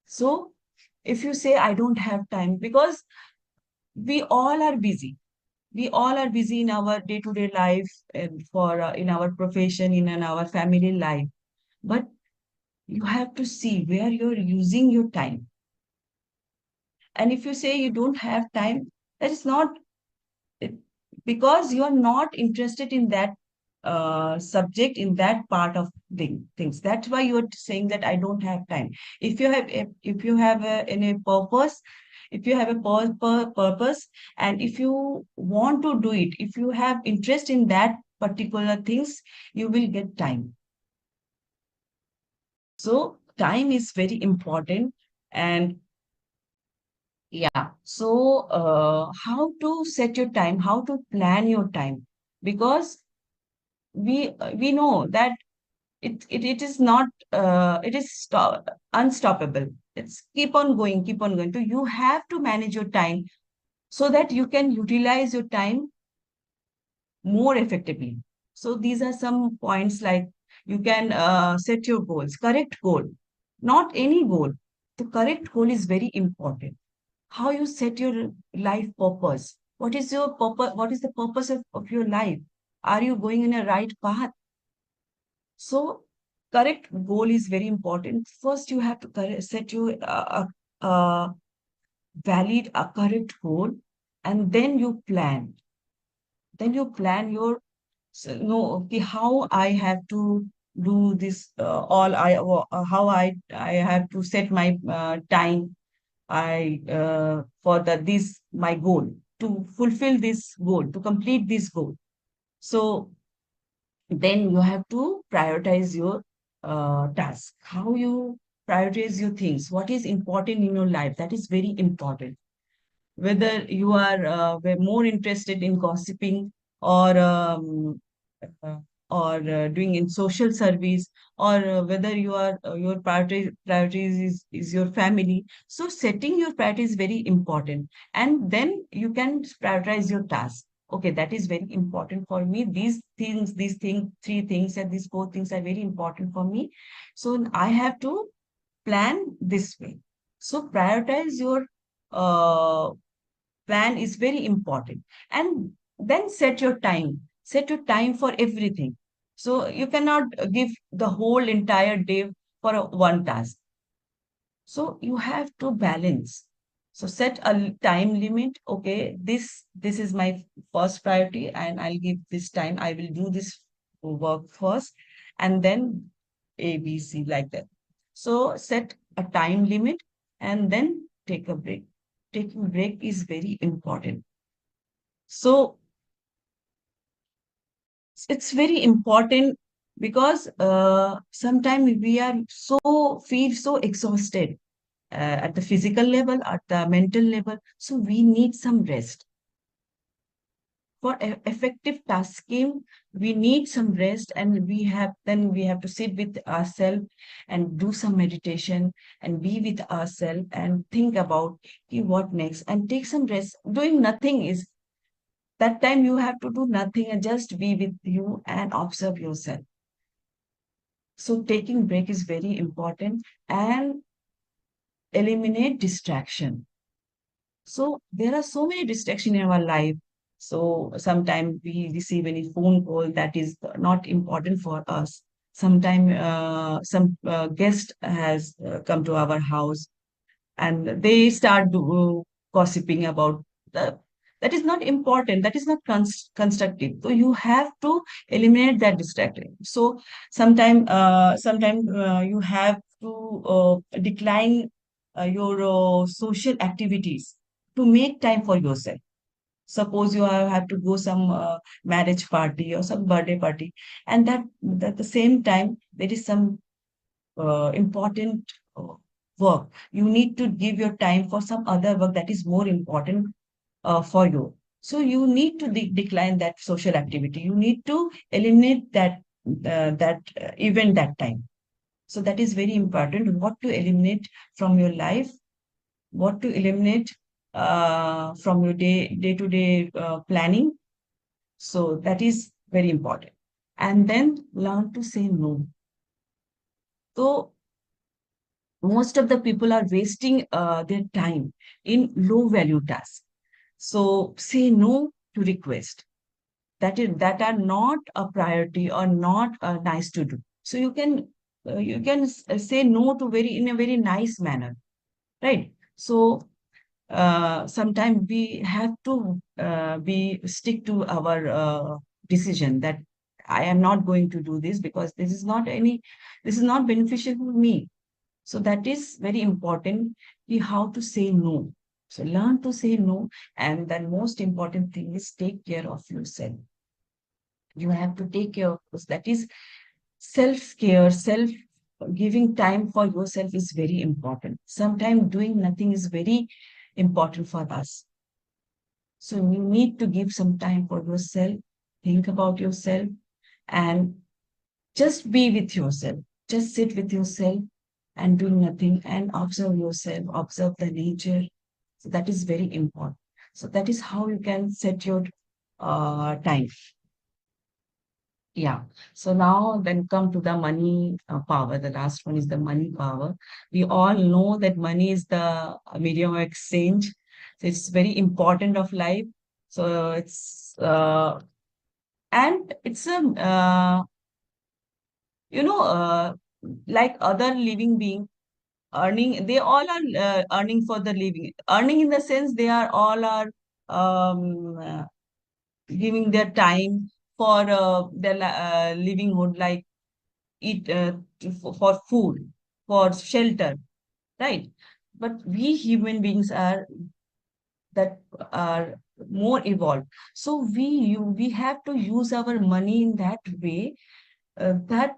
Speaker 2: So if you say I don't have time, because we all are busy. We all are busy in our day-to-day life and for in our profession, in our family life. But you have to see where you're using your time. And if you say you don't have time, that is not it, because you are not interested in that subject, in that part of things. That's why you are saying that I don't have time. If you have any purpose, if you have a purpose, and if you want to do it, if you have interest in that particular things, you will get time. So time is very important. And yeah, so how to set your time, how to plan your time? Because we know that it is not it is unstoppable. It's keep on going, keep on going. So you have to manage your time so that you can utilize your time more effectively. So these are some points, like you can set your goals, correct goal, not any goal. The correct goal is very important. How you set your life purpose. What is your purpose? What is the purpose of your life? Are you going in a right path? So correct goal is very important. First, you have to set your valid, a correct goal, and then you plan. Then you plan your, so, no, okay, how I have to do this, how I have to set my time for this my goal, to fulfill this goal, to complete this goal. So then you have to prioritize your task. How you prioritize your things, what is important in your life, that is very important. Whether you are more interested in gossiping, or uh, doing in social service, or whether you are your priorities is your family. So setting your priorities is very important, and then you can prioritize your task. Okay, that is very important for me. These things, three things and these four things are very important for me. So I have to plan this way. So prioritize your uh, plan is very important. And then set your time for everything. So you cannot give the whole entire day for one task. So you have to balance. So set a time limit. Okay, this is my first priority, and I'll give this time. I will do this work first, and then A, B, C, like that. So set a time limit and then take a break. Taking break is very important. So it's very important because sometimes we are feel so exhausted at the physical level, at the mental level. So we need some rest. for effective tasking, we need some rest, and we have to sit with ourselves and do some meditation and be with ourselves and think about, okay, what next, and take some rest. Doing nothing is that time you have to do nothing and just be with you and observe yourself. So taking break is very important, and eliminate distraction. So there are so many distractions in our life. So sometimes we receive any phone call that is not important for us. Sometimes some guest has come to our house, and they start gossiping about the, that is not important, that is not constructive. So you have to eliminate that distraction. So sometime you have to decline your social activities to make time for yourself. Suppose you have to go some marriage party or some birthday party, and that at the same time there is some important work. You need to give your time for some other work that is more important for you. So you need to decline that social activity. You need to eliminate that event that time. So that is very important. What to eliminate from your life, what to eliminate from your to day planning. So that is very important. And then learn to say no. So most of the people are wasting their time in low value tasks. So say no to request that are not a priority or not nice to do. So you can say no to very in a very nice manner, right? So sometimes we have to be stick to our decision that I am not going to do this because this is not beneficial for me. So that is very important, how to say no. So learn to say no. And then most important thing is take care of yourself. You have to take care of this. That is self-care, giving time for yourself is very important. Sometimes doing nothing is very important for us. So you need to give some time for yourself, think about yourself, and just be with yourself. Just sit with yourself and do nothing and observe yourself, observe the nature. So that is very important. So that is how you can set your time. Yeah. So now then come to the money power. The last one is the money power. We all know that money is the medium of exchange. So it's very important of life. So it's and it's a like other living being earning, they all are earning for the living, earning in the sense they are all are um, uh, giving their time for their livelihood, like eat for food, for shelter, right? But we human beings are more evolved. So we have to use our money in that way, that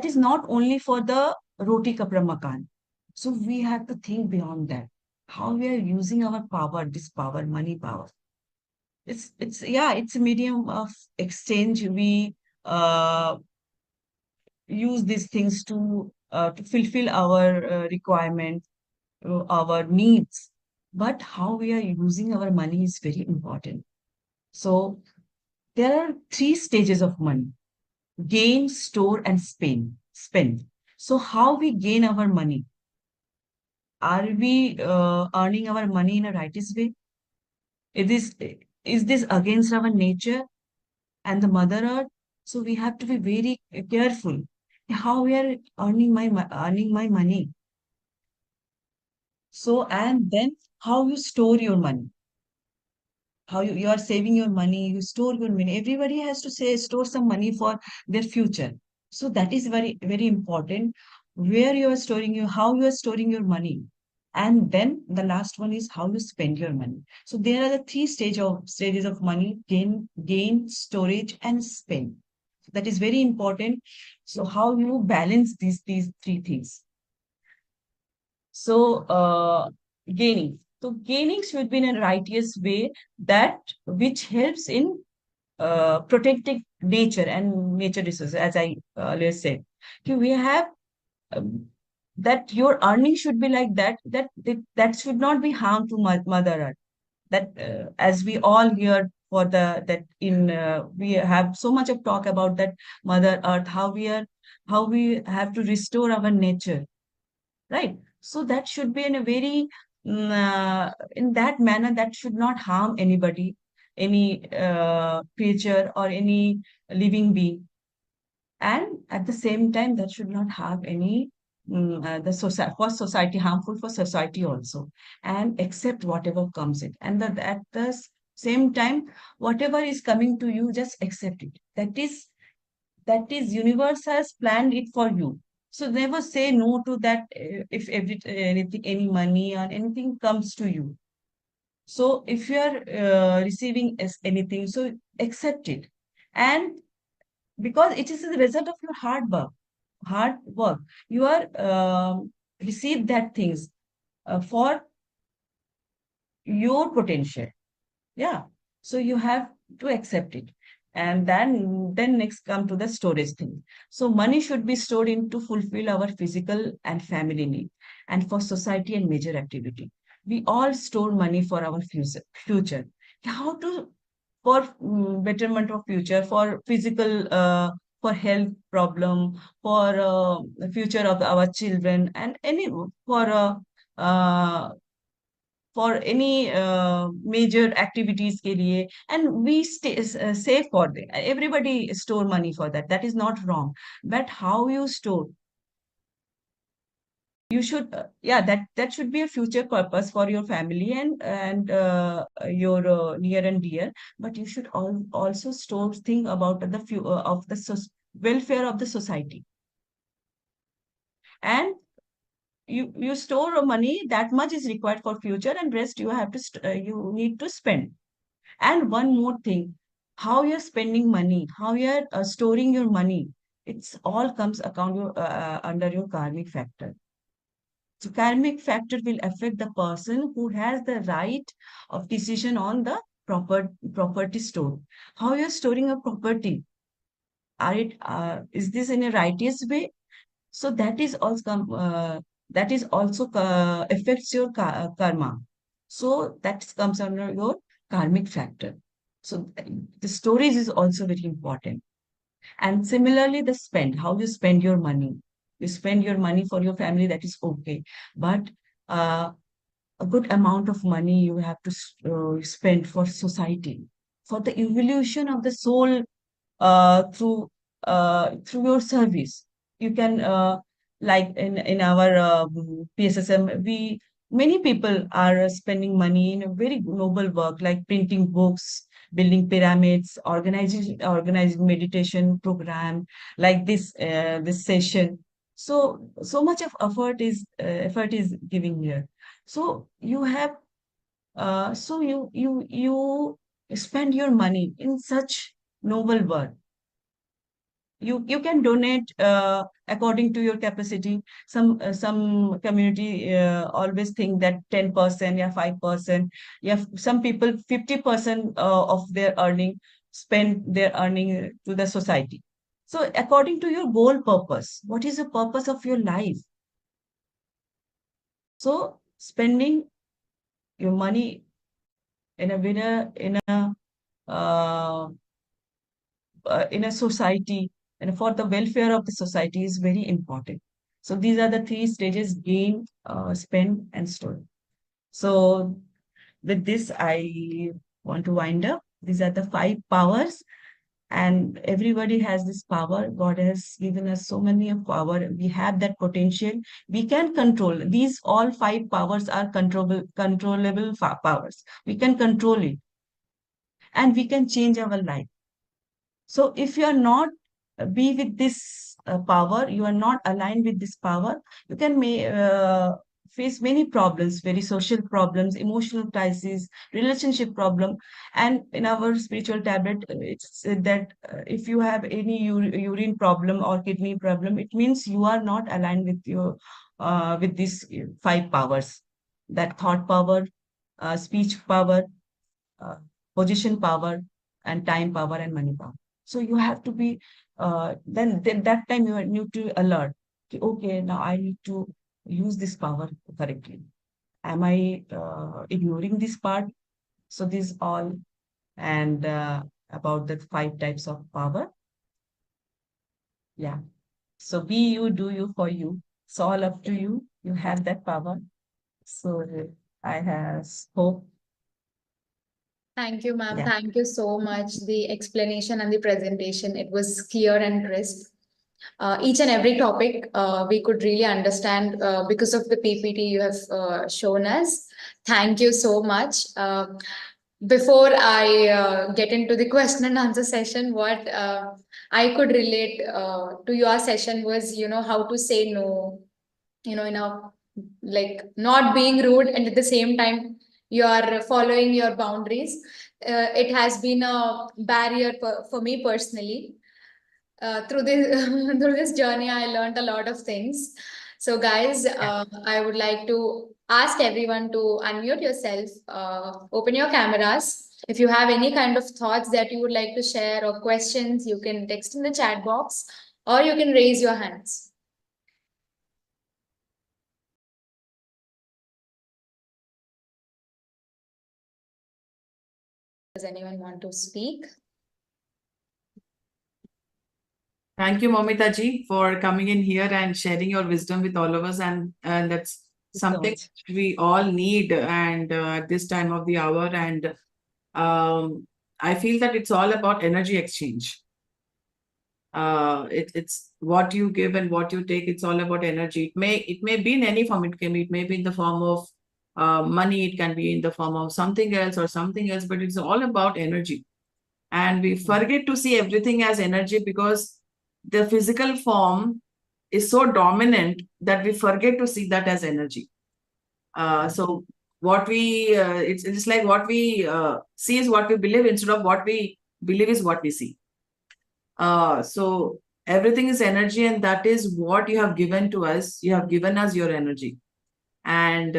Speaker 2: is not only for the roti kapra makan. So we have to think beyond that. How we are using our power, this power, money power. It's a medium of exchange. We use these things to fulfill our requirement, our needs. But how we are using our money is very important. So there are three stages of money: gain, store, and spend. So how we gain our money? Are we earning our money in a righteous way? Is this against our nature and the mother earth? So we have to be very careful how we are earning my money. So and then how you store your money, how you are saving your money, you store your money. Everybody has to say store some money for their future. So that is very, very important. Where you are storing how you are storing your money. And then the last one is how you spend your money. So there are the stages of money: gain, storage, and spend. That is very important. So how you balance these three things. So gaining. So gaining should be in a righteous way, that which helps in protecting nature and nature resources, as I earlier said. Okay, we have um, that your earning should be like that should not be harm to Mother Earth. That as we all hear for that in we have so much of talk about that Mother Earth, how we have to restore our nature, right? So that should be in a very in that manner that should not harm anybody, any creature or any living being, and at the same time that should not have any the society, for society, harmful for society also, and accept whatever comes it, and that at the same time whatever is coming to you, just accept it. That is universe has planned it for you. So never say no to that. If anything, any money or anything comes to you, so if you are receiving as anything, so accept it. And because it is the result of your hard work, you are receive that things for your potential. Yeah. So you have to accept it. And then next come to the storage thing. So money should be stored in to fulfill our physical and family need, and for society and major activity. We all store money for our future. How to, for betterment of future, for physical, for health problem, for the future of our children, and any uh, for any major activities के लिए, and we save for them. Everybody store money for that. That is not wrong. But how you store, you should that should be a future purpose for your family and your near and dear. But you should also store think about the of the welfare of the society. And you store money, that much is required for future, and rest you have to you need to spend. And one more thing, how you're spending money, how you're storing your money, it's all comes under your karmic factor. So karmic factor will affect the person who has the right of decision on the property store. How you're storing a property, is this in a righteous way? So that is also affects your karma. So that comes under your karmic factor. So the storage is also very important. And similarly, the spend, how you spend your money. You spend your money for your family, that is okay. But uh, a good amount of money you have to spend for society, for the evolution of the soul, through your service. You can like in our PSSM, we many people are spending money in a very noble work like printing books, building pyramids, organizing meditation program like this session. So much of effort is giving here. So you have you spend your money in such noble work. You can donate according to your capacity. Some community always think that 10%, yeah, 5%, yeah, some people 50% of their earning, spend their earning to the society. So according to your goal purpose, what is the purpose of your life? So spending your money in a winner uh, in a society and for the welfare of the society is very important. So these are the three stages: gain, spend, and store. So with this, I want to wind up. These are the five powers, and everybody has this power. God has given us so many of power. We have that potential. We can control. These all five powers are controllable powers. We can control it, and we can change our life. So if you are not be with this power, you are not aligned with this power, you can face many problems, very social problems, emotional crises, relationship problem. And in our spiritual tablet, it's said that if you have any urine problem or kidney problem, it means you are not aligned with your with these five powers: that thought power, speech power, uh, position power, and time power and money power. So you have to be, then that time you need to alert. Okay, now I need to use this power correctly. Am I ignoring this part? So this all, and about the 5 types of power. Yeah. So be you, do you, for you. It's all up to you. You have that power. So I have hope.
Speaker 1: Thank you, ma'am.
Speaker 2: Yeah.
Speaker 1: Thank you so much. The explanation and the presentation, it was clear and crisp. Each and every topic we could really understand because of the PPT you have shown us. Thank you so much. Before I get into the question and answer session, what I could relate to your session was, how to say no, like not being rude, and at the same time, you are following your boundaries. It has been a barrier for me personally. Through this through this journey, I learned a lot of things. So, guys, I would like to ask everyone to unmute yourself, open your cameras. If you have any kind of thoughts that you would like to share or questions, you can text in the chat box or you can raise your hands. Does anyone want to speak?
Speaker 3: Thank you, Moumita ji, for coming in here and sharing your wisdom with all of us. And that's something we all need, and at this time of the hour. And I feel that it's all about energy exchange. It's what you give and what you take. It's all about energy. It may be in any form. It may be in the form of money. It can be in the form of something else or something else. But it's all about energy, and we forget to see everything as energy because the physical form is so dominant that we forget to see that as energy. So what we it's like what we see is what we believe, instead of what we believe is what we see. So everything is energy, and that is what you have given to us. You have given us your energy, and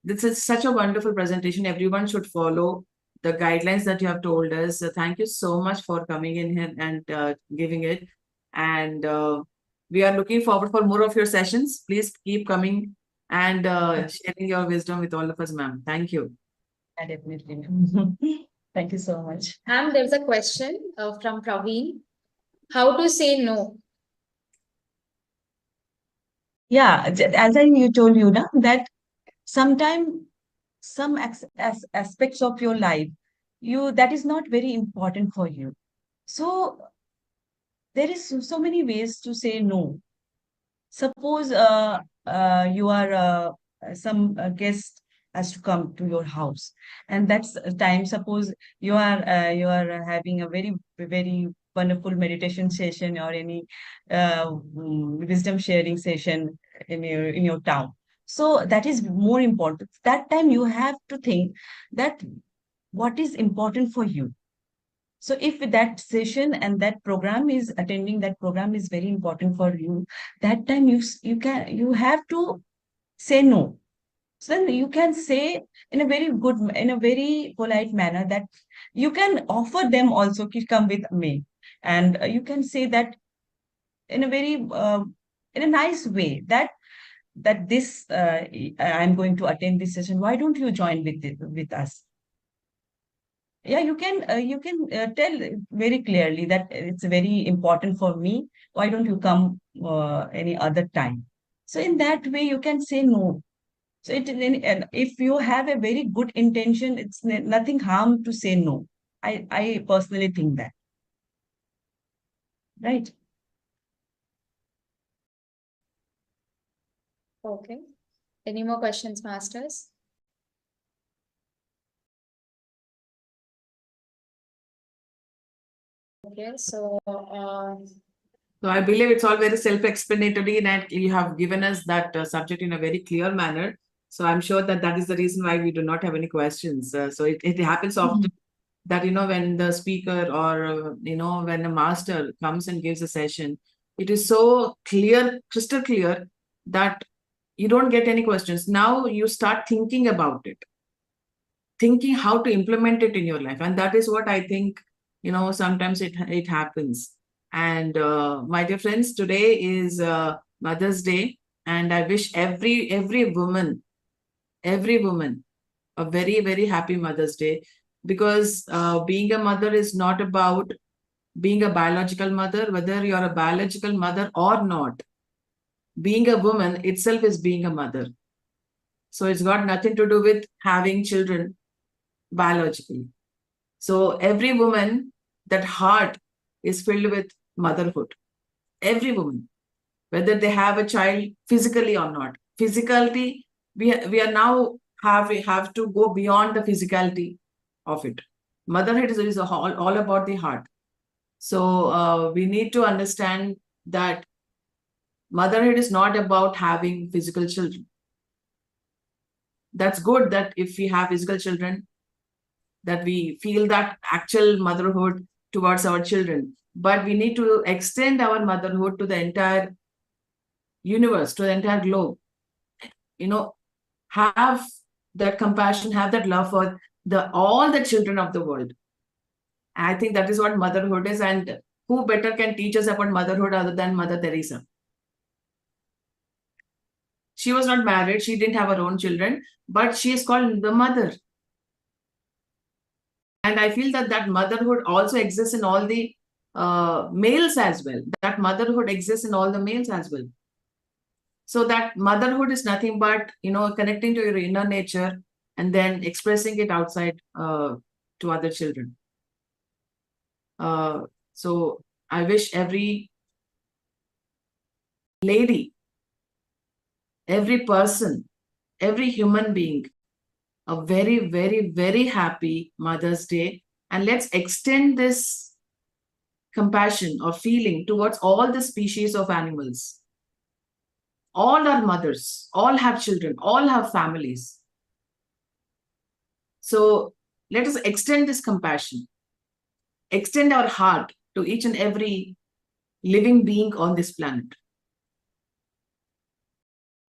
Speaker 3: this is such a wonderful presentation. Everyone should follow the guidelines that you have told us. So thank you so much for coming in here and giving it. And we are looking forward for more of your sessions. Please keep coming and sharing your wisdom with all of us, ma'am. Thank you.
Speaker 2: Yeah, definitely. Thank you so much.
Speaker 1: Ma'am, there's a question from Praveen. How to say no?
Speaker 2: Yeah, as you told you now, that sometimes some aspects of your life, that is not very important for you. So there is so many ways to say no. Suppose you are some guest has to come to your house, and that's time. Suppose you are having a very wonderful meditation session or any wisdom sharing session in your town. So that is more important. That time you have to think that what is important for you. So if that session and that program is attending, that program is very important for you, that time you have to say no. So then you can say in a very polite manner that you can offer them also to come with me, and you can say that in a very in a nice way that this I'm going to attend this session. Why don't you join with us? Yeah, you can tell very clearly that it's very important for me. Why don't you come any other time? So in that way, you can say no. So and if you have a very good intention, it's nothing harm to say no. I personally think that. Right.
Speaker 1: Okay. Any more questions, masters? Okay, so
Speaker 3: So I believe it's all very self-explanatory, and you have given us that subject in a very clear manner. So I'm sure that is the reason why we do not have any questions. So it happens often that, when the speaker or, when a master comes and gives a session, it is so clear, crystal clear, that you don't get any questions. Now you start thinking about it. thinking how to implement it in your life. And that is what I think, sometimes it happens. And my dear friends, today is Mother's Day, and I wish every woman a very, very happy Mother's Day, because being a mother is not about being a biological mother, whether you're a biological mother or not. Being a woman itself is being a mother. So it's got nothing to do with having children biologically. So every woman, that heart is filled with motherhood. Every woman, whether they have a child physically or not. Physicality, we are now have to go beyond the physicality of it. Motherhood is all about the heart. So we need to understand that motherhood is not about having physical children. That's good that if we have physical children, that we feel that actual motherhood towards our children. But we need to extend our motherhood to the entire universe, to the entire globe. Have that compassion, have that love for all the children of the world. I think that is what motherhood is, and who better can teach us about motherhood other than Mother Teresa? She was not married, she didn't have her own children, but she is called the mother. And I feel that motherhood also exists in all the males as well. That motherhood exists in all the males as well. So that motherhood is nothing but, connecting to your inner nature and then expressing it outside to other children. So I wish every lady, every person, every human being a very, very, very happy Mother's Day. And let's extend this compassion or feeling towards all the species of animals. All are mothers, all have children, all have families. So let us extend this compassion, extend our heart to each and every living being on this planet.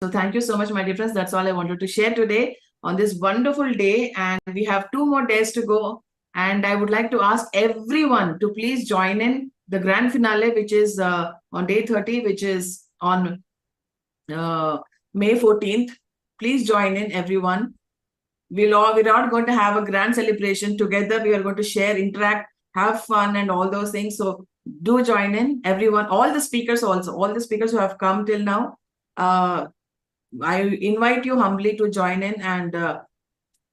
Speaker 3: So thank you so much, my dear friends. That's all I wanted to share today on this wonderful day. And we have 2 more days to go. And I would like to ask everyone to please join in the grand finale, which is on day 30, which is on May 14th. Please join in, everyone. We're not going to have a grand celebration together. We are going to share, interact, have fun, and all those things. So do join in, everyone. All the speakers also, all the speakers who have come till now. I invite you humbly to join in and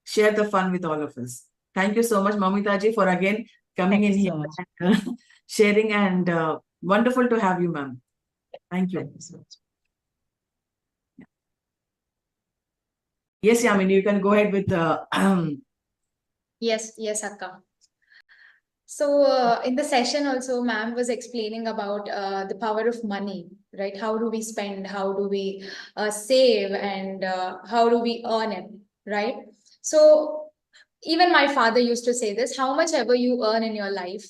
Speaker 3: share the fun with all of us. Thank you so much, Moumita ji, for again coming in here and sharing, and wonderful to have you, ma'am. Thank you.
Speaker 2: Thank you so much.
Speaker 3: Yes, Yamini, you can go ahead with
Speaker 1: Yes, Akka. So in the session also, ma'am was explaining about the power of money, right? How do we spend? How do we save? And how do we earn it, right? So even my father used to say this: how much ever you earn in your life,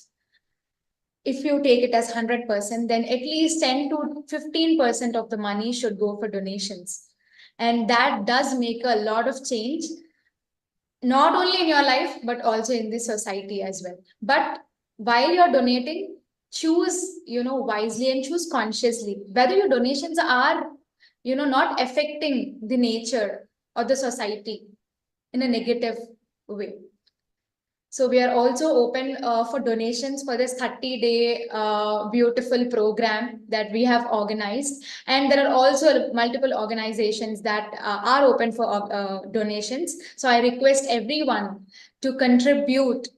Speaker 1: if you take it as 100%, then at least 10 to 15% of the money should go for donations. And that does make a lot of change, not only in your life, but also in the society as well. But while you're donating, choose, wisely and choose consciously, whether your donations are, not affecting the nature or the society in a negative way. So we are also open for donations for this 30-day beautiful program that we have organized. And there are also multiple organizations that are open for donations. So I request everyone to contribute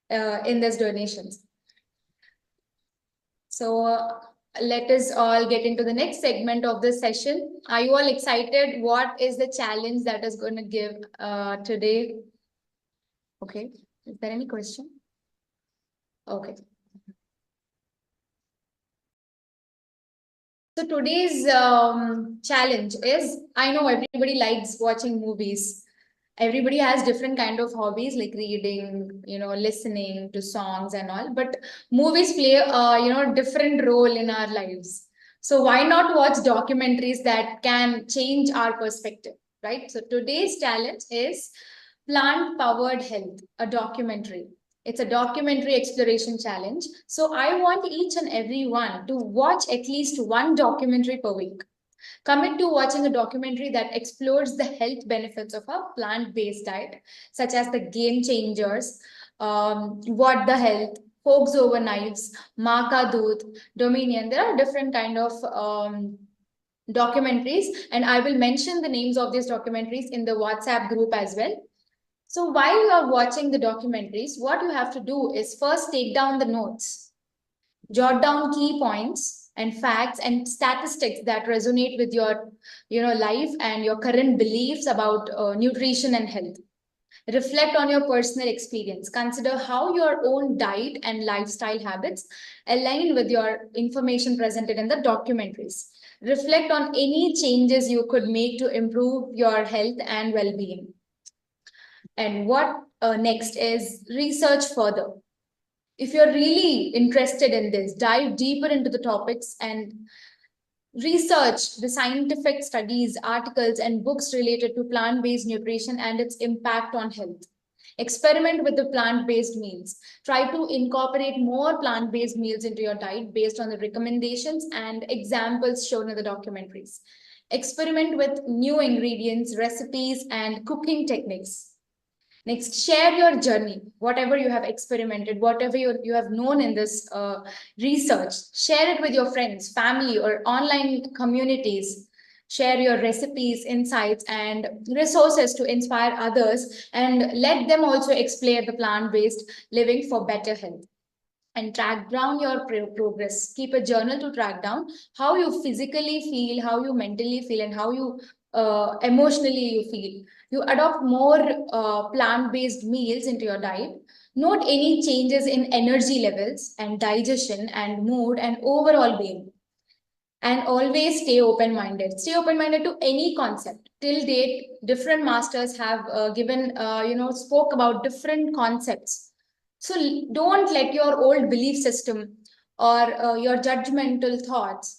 Speaker 1: in these donations. So let us all get into the next segment of this session. Are you all excited? What is the challenge that is going to give today? Okay, is there any question? Okay. So today's challenge is, I know everybody likes watching movies. Everybody has different kind of hobbies like reading, listening to songs and all, but movies play a, different role in our lives. So why not watch documentaries that can change our perspective, right? So today's challenge is Plant-Powered Health, a documentary. It's a documentary exploration challenge. So I want each and every one to watch at least one documentary per week. Commit to watching a documentary that explores the health benefits of a plant-based diet, such as the game changers, what the health, forks over knives, Maka Doodh, Dominion. There are different kind of documentaries, and I will mention the names of these documentaries in the WhatsApp group as well. So while you are watching the documentaries, what you have to do is first take down the notes, jot down key points and facts and statistics that resonate with your life and your current beliefs about nutrition and health. Reflect on your personal experience. Consider how your own diet and lifestyle habits align with your information presented in the documentaries. Reflect on any changes you could make to improve your health and well-being. And what next is research further. If you're really interested in this, dive deeper into the topics and research the scientific studies, articles, and books related to plant-based nutrition and its impact on health. Experiment with the plant-based meals. Try to incorporate more plant-based meals into your diet based on the recommendations and examples shown in the documentaries. Experiment with new ingredients, recipes, and cooking techniques. Next, share your journey, whatever you have experimented, whatever you have known in this research. Share it with your friends, family, or online communities. Share your recipes, insights, and resources to inspire others, and let them also explore the plant-based living for better health. And track down your progress. Keep a journal to track down how you physically feel, how you mentally feel, and how you emotionally you feel. You adopt more plant-based meals into your diet. Note any changes in energy levels and digestion and mood and overall being. And always stay open-minded. Stay open-minded to any concept. Till date, different masters have spoke about different concepts. So don't let your old belief system or your judgmental thoughts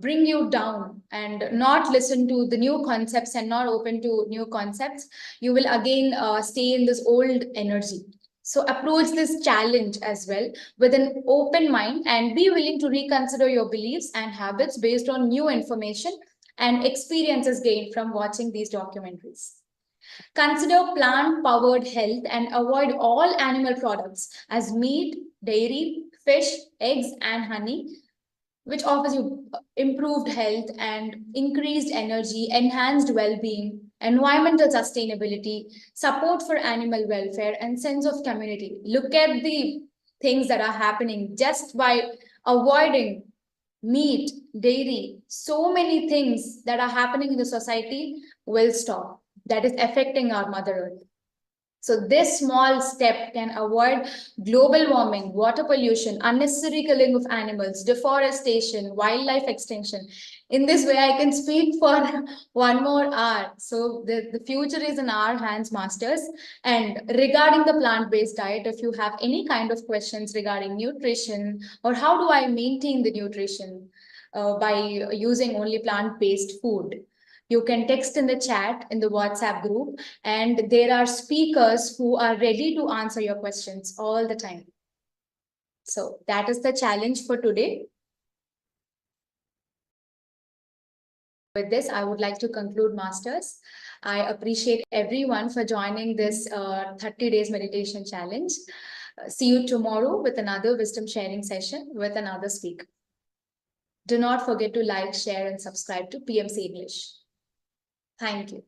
Speaker 1: bring you down, and not listen to the new concepts and not open to new concepts. You will again stay in this old energy. So approach this challenge as well with an open mind and be willing to reconsider your beliefs and habits based on new information and experiences gained from watching these documentaries. Consider plant-powered health and avoid all animal products as meat, dairy, fish, eggs, and honey, which offers you improved health and increased energy, enhanced well-being, environmental sustainability, support for animal welfare, and sense of community. Look at the things that are happening just by avoiding meat, dairy. So many things that are happening in the society will stop. That is affecting our Mother Earth. So this small step can avoid global warming, water pollution, unnecessary killing of animals, deforestation, wildlife extinction. In this way, I can speak for one more hour. So the future is in our hands, masters. And regarding the plant-based diet, if you have any kind of questions regarding nutrition or how do I maintain the nutrition by using only plant-based food, you can text in the chat in the WhatsApp group, and there are speakers who are ready to answer your questions all the time. So that is the challenge for today. With this, I would like to conclude, masters. I appreciate everyone for joining this 30 days meditation challenge. See you tomorrow with another wisdom sharing session with another speaker. Do not forget to like, share, and subscribe to PMC English. Thank you.